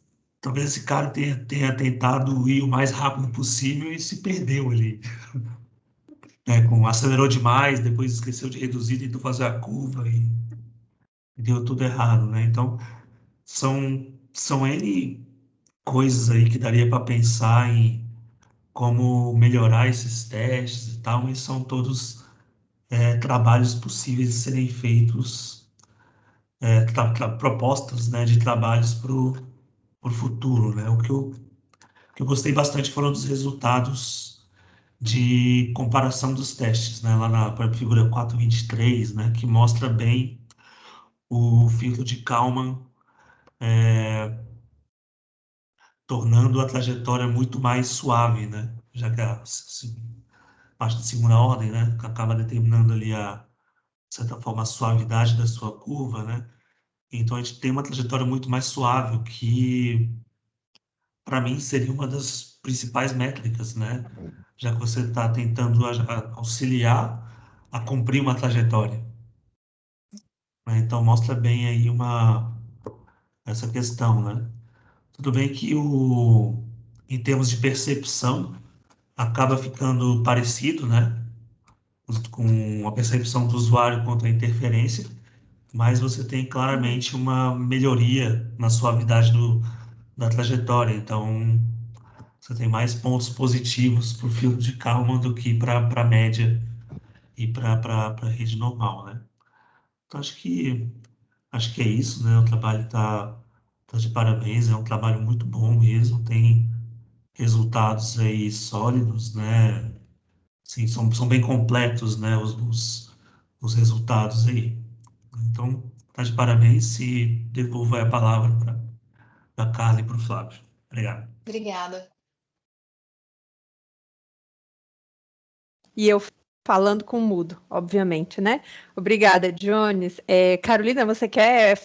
esse cara tenha tentado ir o mais rápido possível e se perdeu ali. Né? Acelerou demais, depois esqueceu de reduzir, tentou fazer a curva e deu tudo errado, né? Então, são N coisas aí que daria para pensar em como melhorar esses testes e tal, mas são todos trabalhos possíveis de serem feitos, propostas, né, de trabalhos para o futuro, né? Que eu gostei bastante foram dos resultados de comparação dos testes, né, lá na figura 423, né, que mostra bem o filtro de Kalman tornando a trajetória muito mais suave, né, já que a parte de segunda ordem, né, acaba determinando ali de certa forma, a suavidade da sua curva, né, então a gente tem uma trajetória muito mais suave, o que para mim seria uma das principais métricas, né, já que você está tentando auxiliar a cumprir uma trajetória. Né? Então, mostra bem aí essa questão, né? Tudo bem que em termos de percepção acaba ficando parecido, né? Com a percepção do usuário quanto à interferência, mas você tem claramente uma melhoria na suavidade da trajetória. Então, você tem mais pontos positivos para o filtro de Kalman do que para a média e para a rede normal, né? Então, acho que é isso, né? O trabalho tá de parabéns, é um trabalho muito bom mesmo, tem resultados aí sólidos, né? Sim, são bem completos, né? Os resultados aí. Então, tá de parabéns e devolvo aí a palavra para a Carla e para o Flávio. Obrigado. Obrigada. E eu falando com o mudo, obviamente, né? Obrigada, Jones. Carolina, você quer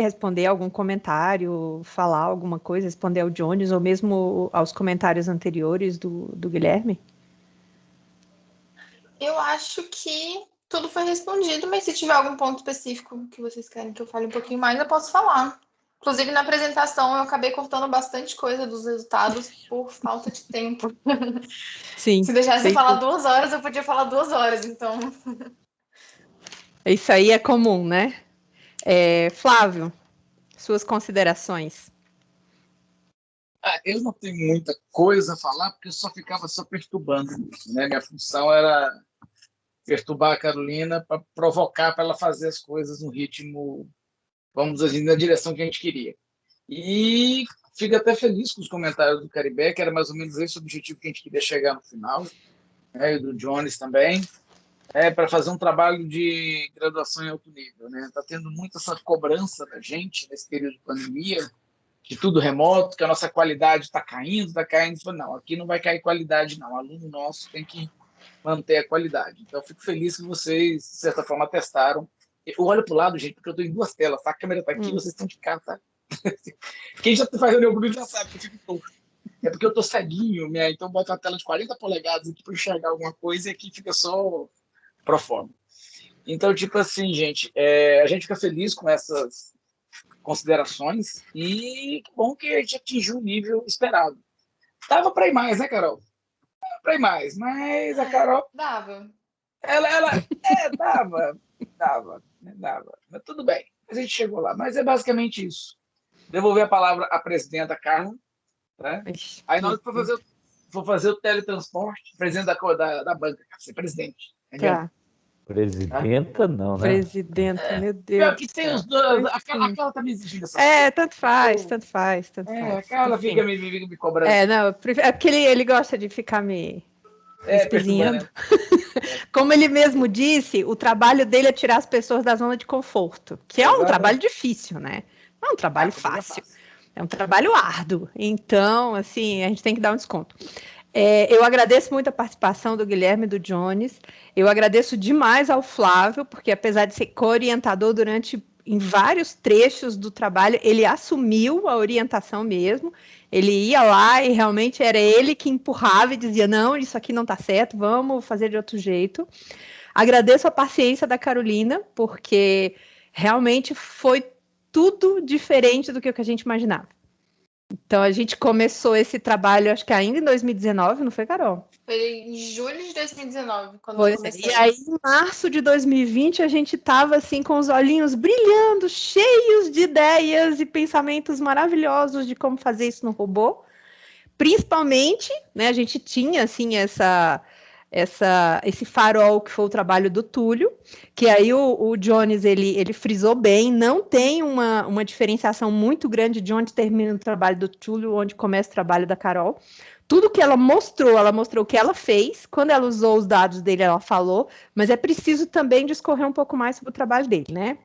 responder algum comentário, falar alguma coisa, responder ao Jones, ou mesmo aos comentários anteriores do Guilherme? Eu acho que tudo foi respondido, mas se tiver algum ponto específico que vocês querem que eu fale um pouquinho mais, eu posso falar. Inclusive, na apresentação, eu acabei cortando bastante coisa dos resultados por falta de tempo. Sim. Se deixasse eu falar 2 horas, eu podia falar 2 horas, então... Isso aí é comum, né? Flávio, suas considerações. Eu não tenho muita coisa a falar, porque eu só ficava perturbando, né? Minha função era perturbar a Carolina para provocar para ela fazer as coisas no ritmo, vamos dizer, na direção que a gente queria. E fico até feliz com os comentários do Caribé, que era mais ou menos esse o objetivo que a gente queria chegar no final, né? E do Jones também, para fazer um trabalho de graduação em alto nível, né? Está tendo muita essa cobrança da gente nesse período de pandemia, de tudo remoto, que a nossa qualidade está caindo. Não, aqui não vai cair qualidade, não. O aluno nosso tem que manter a qualidade. Então, eu fico feliz que vocês, de certa forma, testaram. Eu olho para o lado, gente, porque eu estou em 2 telas, tá? A câmera está aqui, vocês estão de cá, tá? Quem já faz reunião comigo já sabe que eu fico torto. É porque eu estou ceguinho, né? Então eu boto uma tela de 40 polegadas aqui para enxergar alguma coisa e aqui fica só pro forma. Então, tipo assim, gente, a gente fica feliz com essas considerações e que bom que a gente atingiu o nível esperado. Dava para ir mais, né, Carol? Dava para ir mais, mas a Carol... Dava. Ela dava. Mas tudo bem, a gente chegou lá. Mas é basicamente isso. Devolver a palavra à presidenta Carla, né? Aí na hora que for fazer o teletransporte, presidente da banca, ser presidente. Tá. Presidenta, não, né? Presidenta, meu Deus. Que tem os dois. Aquela tá me exigindo essa tanto faz. Aquela fica me cobrando. Não, é porque ele gosta de ficar me espizinhando. Né? Como ele mesmo disse, o trabalho dele é tirar as pessoas da zona de conforto, que é um trabalho difícil, né? Não é um trabalho fácil. É um trabalho árduo. Então, assim, a gente tem que dar um desconto. Eu agradeço muito a participação do Guilherme e do Jones. Eu agradeço demais ao Flávio, porque apesar de ser co-orientador em vários trechos do trabalho, ele assumiu a orientação mesmo. Ele ia lá e realmente era ele que empurrava e dizia, não, isso aqui não está certo, vamos fazer de outro jeito. Agradeço a paciência da Carolina, porque realmente foi tudo diferente do que a gente imaginava. Então, a gente começou esse trabalho, acho que ainda em 2019, não foi, Carol? Foi em julho de 2019, quando eu comecei. E aí, em março de 2020, a gente estava assim, com os olhinhos brilhando, cheios de ideias e pensamentos maravilhosos de como fazer isso no robô. Principalmente, né, a gente tinha, assim, esse farol que foi o trabalho do Túlio, que aí o Jones, ele frisou bem, não tem uma diferenciação muito grande de onde termina o trabalho do Túlio, onde começa o trabalho da Carol. Tudo que ela mostrou o que ela fez, quando ela usou os dados dele, ela falou, mas é preciso também discorrer um pouco mais sobre o trabalho dele, né?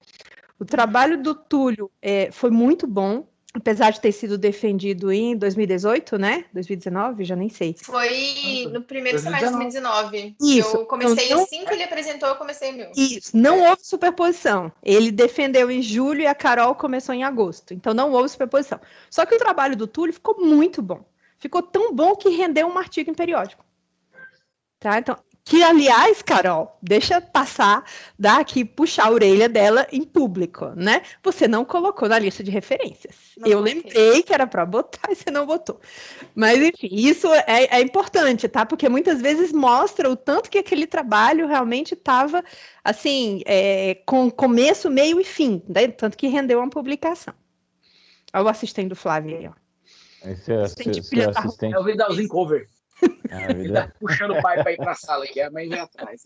O trabalho do Túlio foi muito bom, apesar de ter sido defendido em 2018, né? 2019, já nem sei. Foi no primeiro semestre de 2019. Isso. Eu comecei assim que ele apresentou, eu comecei o meu. Isso, não houve superposição. Ele defendeu em julho e a Carol começou em agosto. Então não houve superposição. Só que o trabalho do Túlio ficou muito bom. Ficou tão bom que rendeu um artigo em periódico. Tá? Então, Que, aliás, Carol, deixa passar, dar aqui, puxar a orelha dela em público, né? Você não colocou na lista de referências. Eu lembrei que era para botar e você não botou. Mas, enfim, isso é importante, tá? Porque muitas vezes mostra o tanto que aquele trabalho realmente estava, assim, com começo, meio e fim, né? Tanto que rendeu uma publicação. Olha o assistente do Flávio aí, ó. Esse é seu assistente. É o Vidalzinho cover. Ele tá Vida. puxando o pai para ir para a sala aqui, a mãe vem atrás.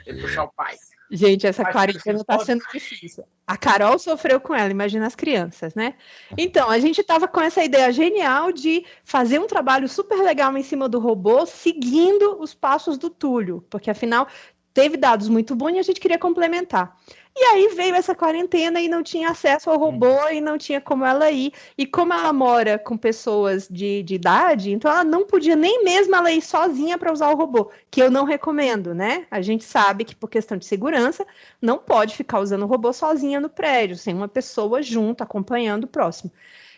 Ele puxar o pai. Gente, essa Mas, quarentena está sendo difícil. A Carol sofreu com ela, imagina as crianças, né? Então, a gente estava com essa ideia genial de fazer um trabalho super legal em cima do robô, seguindo os passos do Túlio, porque afinal teve dados muito bons e a gente queria complementar. E aí veio essa quarentena e não tinha acesso ao robô e não tinha como ela ir. E como ela mora com pessoas de idade, então ela não podia nem mesmo ela ir sozinha para usar o robô, que eu não recomendo, né? A gente sabe que por questão de segurança, não pode ficar usando o robô sozinha no prédio, sem uma pessoa junto, acompanhando o próximo.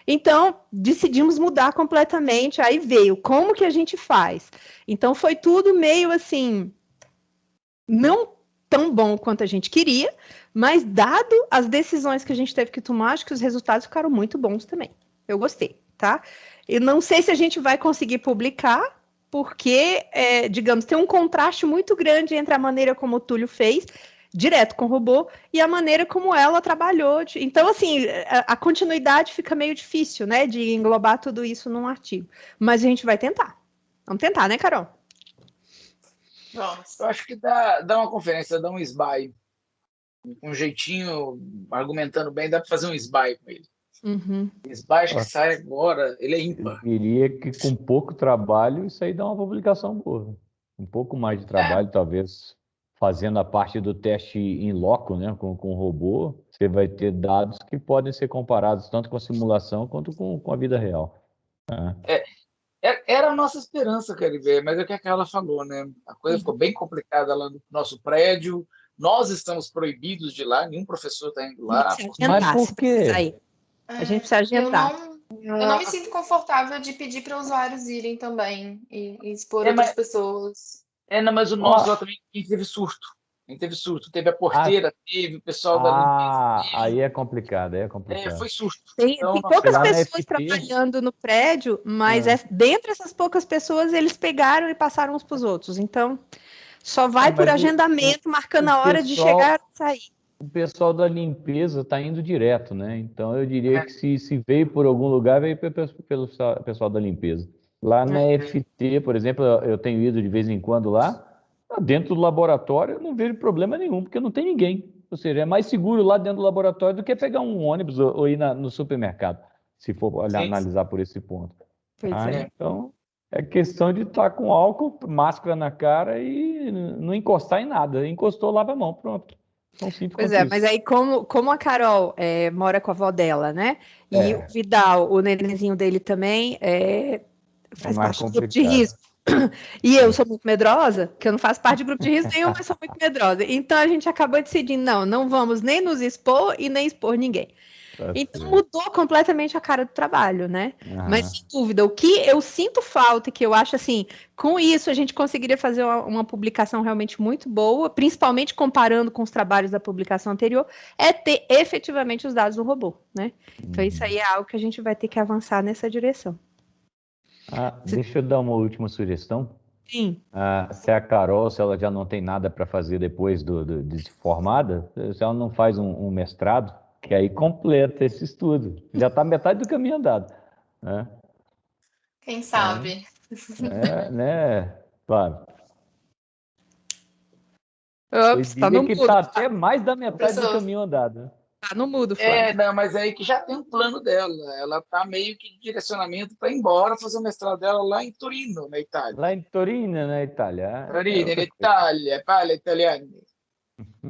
Então, decidimos mudar completamente, aí veio, como que a gente faz? Então, foi tudo meio assim, não tão bom quanto a gente queria, mas dado as decisões que a gente teve que tomar, acho que os resultados ficaram muito bons também. Eu gostei, tá? Eu não sei se a gente vai conseguir publicar, porque, digamos, tem um contraste muito grande entre a maneira como o Túlio fez, direto com o robô, e a maneira como ela trabalhou. Então, assim, a continuidade fica meio difícil, né, de englobar tudo isso num artigo. Mas a gente vai tentar. Vamos tentar, né, Carol? Eu acho que dá uma conferência, dá um SBY. Um jeitinho, argumentando bem, dá para fazer um SBY com ele. Uhum. O SBY acho que sai agora, ele é ímpar. Eu diria que com pouco trabalho, isso aí dá uma publicação boa. Um pouco mais de trabalho, talvez, fazendo a parte do teste em loco, né, com o robô, você vai ter dados que podem ser comparados tanto com a simulação quanto com a vida real. Né? Era a nossa esperança, quero ver, mas é o que a Carla falou, né? A coisa ficou bem complicada lá no nosso prédio. Nós estamos proibidos de ir lá, nenhum professor está indo lá. Mas por quê? A gente precisa agendar. Eu não me sinto confortável de pedir para usuários irem também e expor outras pessoas. Não, mas o nosso lá também teve surto. Teve a porteira, teve o pessoal da limpeza. Aí é complicado, foi surto. Tem poucas pessoas trabalhando no prédio, mas dentre essas poucas pessoas, eles pegaram e passaram uns para os outros. Então, só vai por agendamento, marcando a hora de chegar e sair. O pessoal da limpeza está indo direto, né? Então, eu diria que se veio por algum lugar, veio pelo pessoal da limpeza. Lá na FT, por exemplo, eu tenho ido de vez em quando lá, dentro do laboratório eu não vejo problema nenhum, porque não tem ninguém. Ou seja, é mais seguro lá dentro do laboratório do que pegar um ônibus ou ir no supermercado, se for analisar por esse ponto. Então, é questão de estar com álcool, máscara na cara e não encostar em nada. Encostou, lava a mão, pronto. Pois é, mas aí como a Carol mora com a avó dela, né? E o Vidal, o nenenzinho dele também faz parte do grupo de risco. E eu sou muito medrosa, que eu não faço parte de grupo de risco nenhum, mas sou muito medrosa. Então a gente acabou decidindo, não vamos nem nos expor e nem expor ninguém. Então mudou completamente a cara do trabalho, né? Mas sem dúvida, o que eu sinto falta e que eu acho assim, com isso a gente conseguiria fazer uma publicação realmente muito boa, principalmente comparando com os trabalhos da publicação anterior, é ter efetivamente os dados do robô, né? Então isso aí é algo que a gente vai ter que avançar nessa direção. Deixa eu dar uma última sugestão. Sim. Se a Carol, se ela já não tem nada para fazer depois de formada, se ela não faz um mestrado, que aí completa esse estudo. Já está metade do caminho andado. Né? Quem sabe? Né, Flávio? Eu diria que está até mais da metade do caminho andado. Tá no mudo, Flávio. Não, mas aí que já tem um plano dela. Ela está meio que de direcionamento para ir embora fazer o mestrado dela lá em Torino, na Itália. Lá em Torino, na Itália. Torino, na Itália, parla italiano.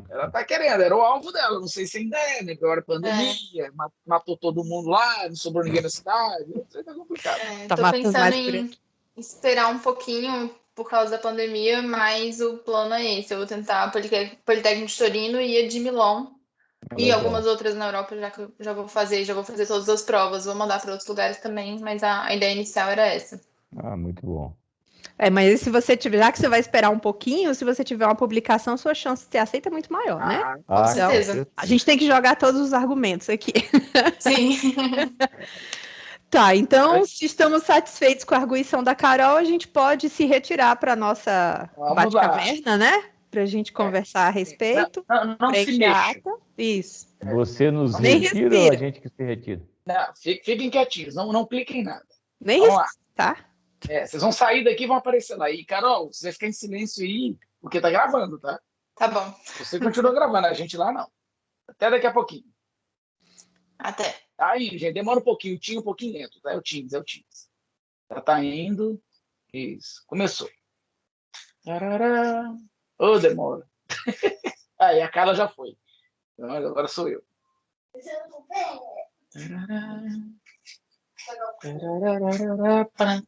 Ela está querendo, era o alvo dela, não sei se ainda né? Agora pandemia, matou todo mundo lá, não sobrou ninguém na cidade, não sei, tá complicado. Tô pensando em esperar um pouquinho por causa da pandemia, mas o plano é esse, eu vou tentar Politécnico de Torino e a de Milão. E algumas outras na Europa já vou fazer todas as provas, vou mandar para outros lugares também, mas a ideia inicial era essa. Muito bom. Mas se você tiver, já que você vai esperar um pouquinho, se você tiver uma publicação, sua chance de ser aceita é muito maior, né? Com certeza. Então, a gente tem que jogar todos os argumentos aqui. Sim. Tá, então, se estamos satisfeitos com a arguição da Carol, a gente pode se retirar para nossa Vamos lá. Bate-Caverna, né? Para a gente conversar a respeito. Não se Frente à mexa. ata. Isso. Você nos Nem retira ou a respira. gente que se retira? Não, fiquem quietinhos, não cliquem em nada. Nem Vamos lá. respira, tá? Vocês vão sair daqui e vão aparecer lá. E, Carol, você vai ficar em silêncio aí, porque tá gravando, tá? Tá bom. Você continua gravando, a gente lá não. Até daqui a pouquinho. Até. Tá aí, gente, demora um pouquinho, o Tim um pouquinho lento, tá? É o Teams. Já tá indo. Isso, começou. Tarará. Ô, demora. Aí, a Carla já foi. Então, agora sou eu. Tarará. Tarará.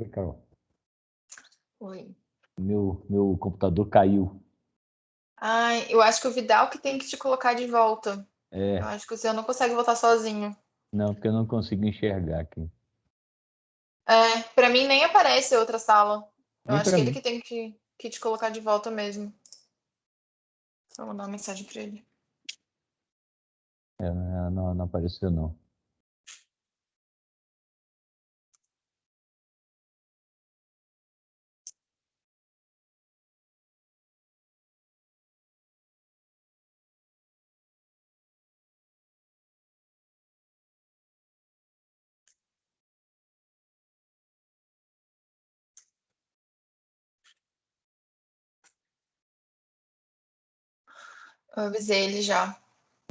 Oi, Carol. Oi. Meu computador caiu. Ai, eu acho que o Vidal que tem que te colocar de volta. É, Eu acho que você não consegue voltar sozinho. não, porque eu não consigo enxergar aqui. Pra mim nem aparece outra sala. Eu Nem acho pra que ele mim. que tem que te colocar de volta mesmo. Vou mandar uma mensagem pra ele. Não apareceu, não. Eu avisei ele já.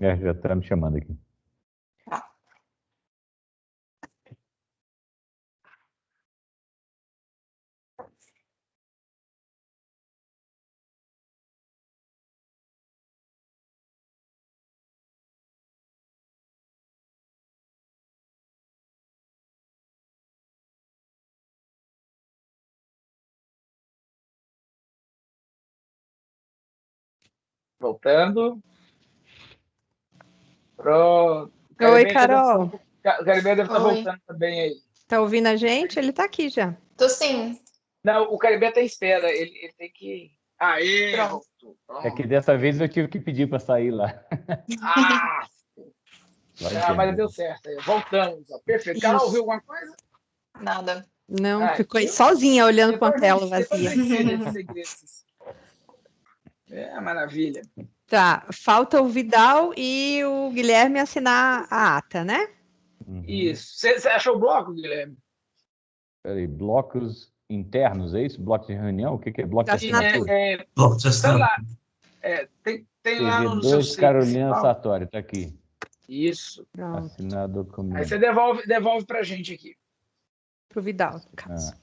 Já tá me chamando aqui. Tá. Voltando. Pronto. O Oi, Caribenha Carol. O Caribenha deve estar Oi. voltando também aí. Tá ouvindo a gente? Ele tá aqui já. Tô sim. Não, o Caribenha está em espera. Ele tem que. Aê, Pronto. voltou. É que dessa vez eu tive que pedir para sair lá. Ah, Vai mas entender. deu certo. Aí. Voltamos. Ó. Perfeito. Carol, Isso. ouviu alguma coisa? Nada. Não, Ah, ficou aí eu- sozinha olhando com a Depois tela depois vazia. eu ensino esses segredos. Maravilha. Tá, falta o Vidal e o Guilherme assinar a ata, né? Uhum. Isso. Você achou o bloco, Guilherme? Peraí, blocos internos, é isso? Bloco de reunião? O que é bloco de Assinatura. assinatura? Bloco de Tá assinatura. lá. Tem lá no seu TV2 site Carolina principal. Sartori, tá aqui. Isso. Pronto, Assinar Aí documento. você devolve pra gente aqui. pro Vidal, no caso.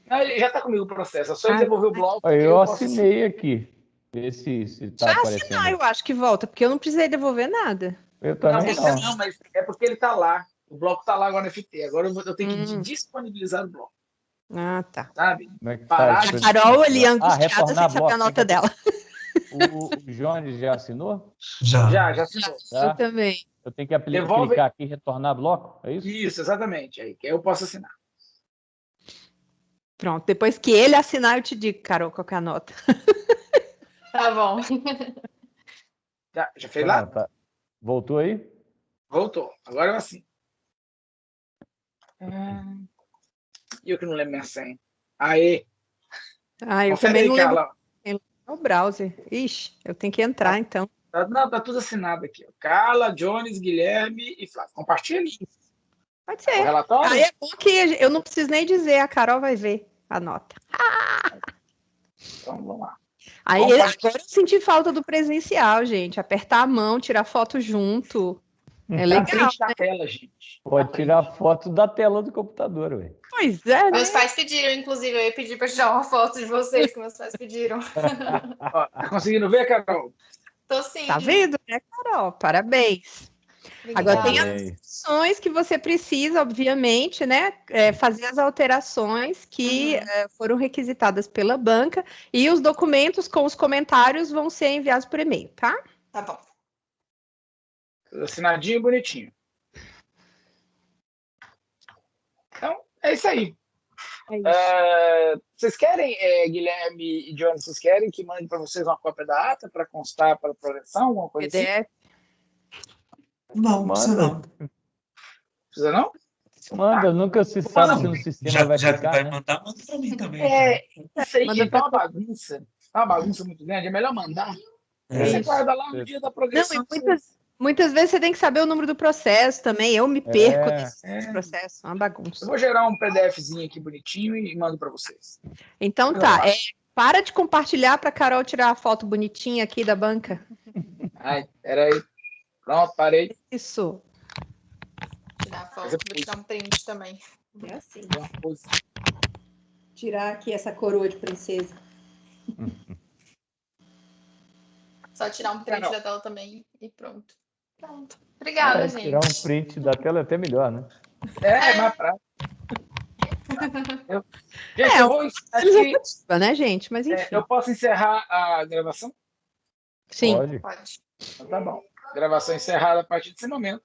Não, ele já está comigo o processo. É só ele Ah, devolver o bloco. Aí que eu posso assinei aqui. Vê se tá Já aparecendo. assinar, eu acho que volta, porque eu não precisei devolver nada. Eu Não, também você não. não, mas é porque ele está lá. O bloco está lá agora no FT. Agora eu tenho que disponibilizar o bloco, Ah, tá. sabe? Como é que Parar faz? de- A Carol ali angustiada retornar sem saber a bloco. nota dela. O Jones já assinou? Já. Já assinou. Tá? Eu também. Eu tenho que Devolve. clicar aqui e retornar bloco? É isso? Isso, exatamente. Aí que eu posso assinar. Pronto, depois que ele assinar, eu te digo, Carol, qual que é a nota. Tá bom. Já fez lá? Tá. Voltou aí? Voltou. Agora eu assino. E eu que não lembro minha senha. Aê. Ah, eu Confere também aí, não lembro Carla. o browser. Ixi, eu tenho que entrar, então. Não, tá tudo assinado aqui. Ó. Carla, Jones, Guilherme e Flávio. Compartilha Pode o ser. relatório. Aí é bom que eu não preciso nem dizer, a Carol vai ver a nota. Então, vamos lá. Aí Bom, pode- agora eu senti falta do presencial, gente. Apertar a mão, tirar foto junto. É Dá legal. print da tela, gente. Pode Dá tirar print. foto da tela do computador, ué. Pois é, né? Meus pais pediram, inclusive, eu ia pedir para tirar uma foto de vocês, que meus pais pediram. Ó, tá conseguindo ver, Carol? Tô sim. Tá vendo, né, Carol? Parabéns. Obrigada. Agora tem as Parabéns. instruções que você precisa, obviamente, né? Fazer as alterações que foram requisitadas pela banca e os documentos com os comentários vão ser enviados por e-mail, tá? Tá bom. Assinadinho e bonitinho. Então, é isso aí. É isso. Vocês querem, Guilherme e Johnny, vocês querem que mande para vocês uma cópia da ata para constar para progressão, alguma coisa assim? PDF. Não, precisa não. Precisa não? Manda, nunca se sabe se no sistema vai Já que ficar, vai né? mandar, manda pra mim também. Isso aí Manda tá pra uma bagunça. Tá uma bagunça muito grande. É melhor mandar. É. Você Isso. guarda lá no dia da progressão. Não, e muitas vezes você tem que saber o número do processo também. Eu me perco nesse processo, é uma Eu bagunça. vou gerar um PDFzinho aqui bonitinho e mando para vocês. Então tá, para de compartilhar para Carol tirar a foto bonitinha aqui da banca. Ai, peraí. Pronto, parei. Isso. Tirar a foto, vou tirar um print também. É assim. Uma pose. Tirar aqui essa coroa de princesa. Só tirar um print Não. da tela também e pronto. Pronto. Obrigada, gente. Tirar um print da tela é até melhor, né? É mais prático. Gente, eu vou aqui, né, gente? Mas enfim. eu posso encerrar a gravação? Sim. Pode. Pode. Então, tá bom. Gravação encerrada a partir desse momento.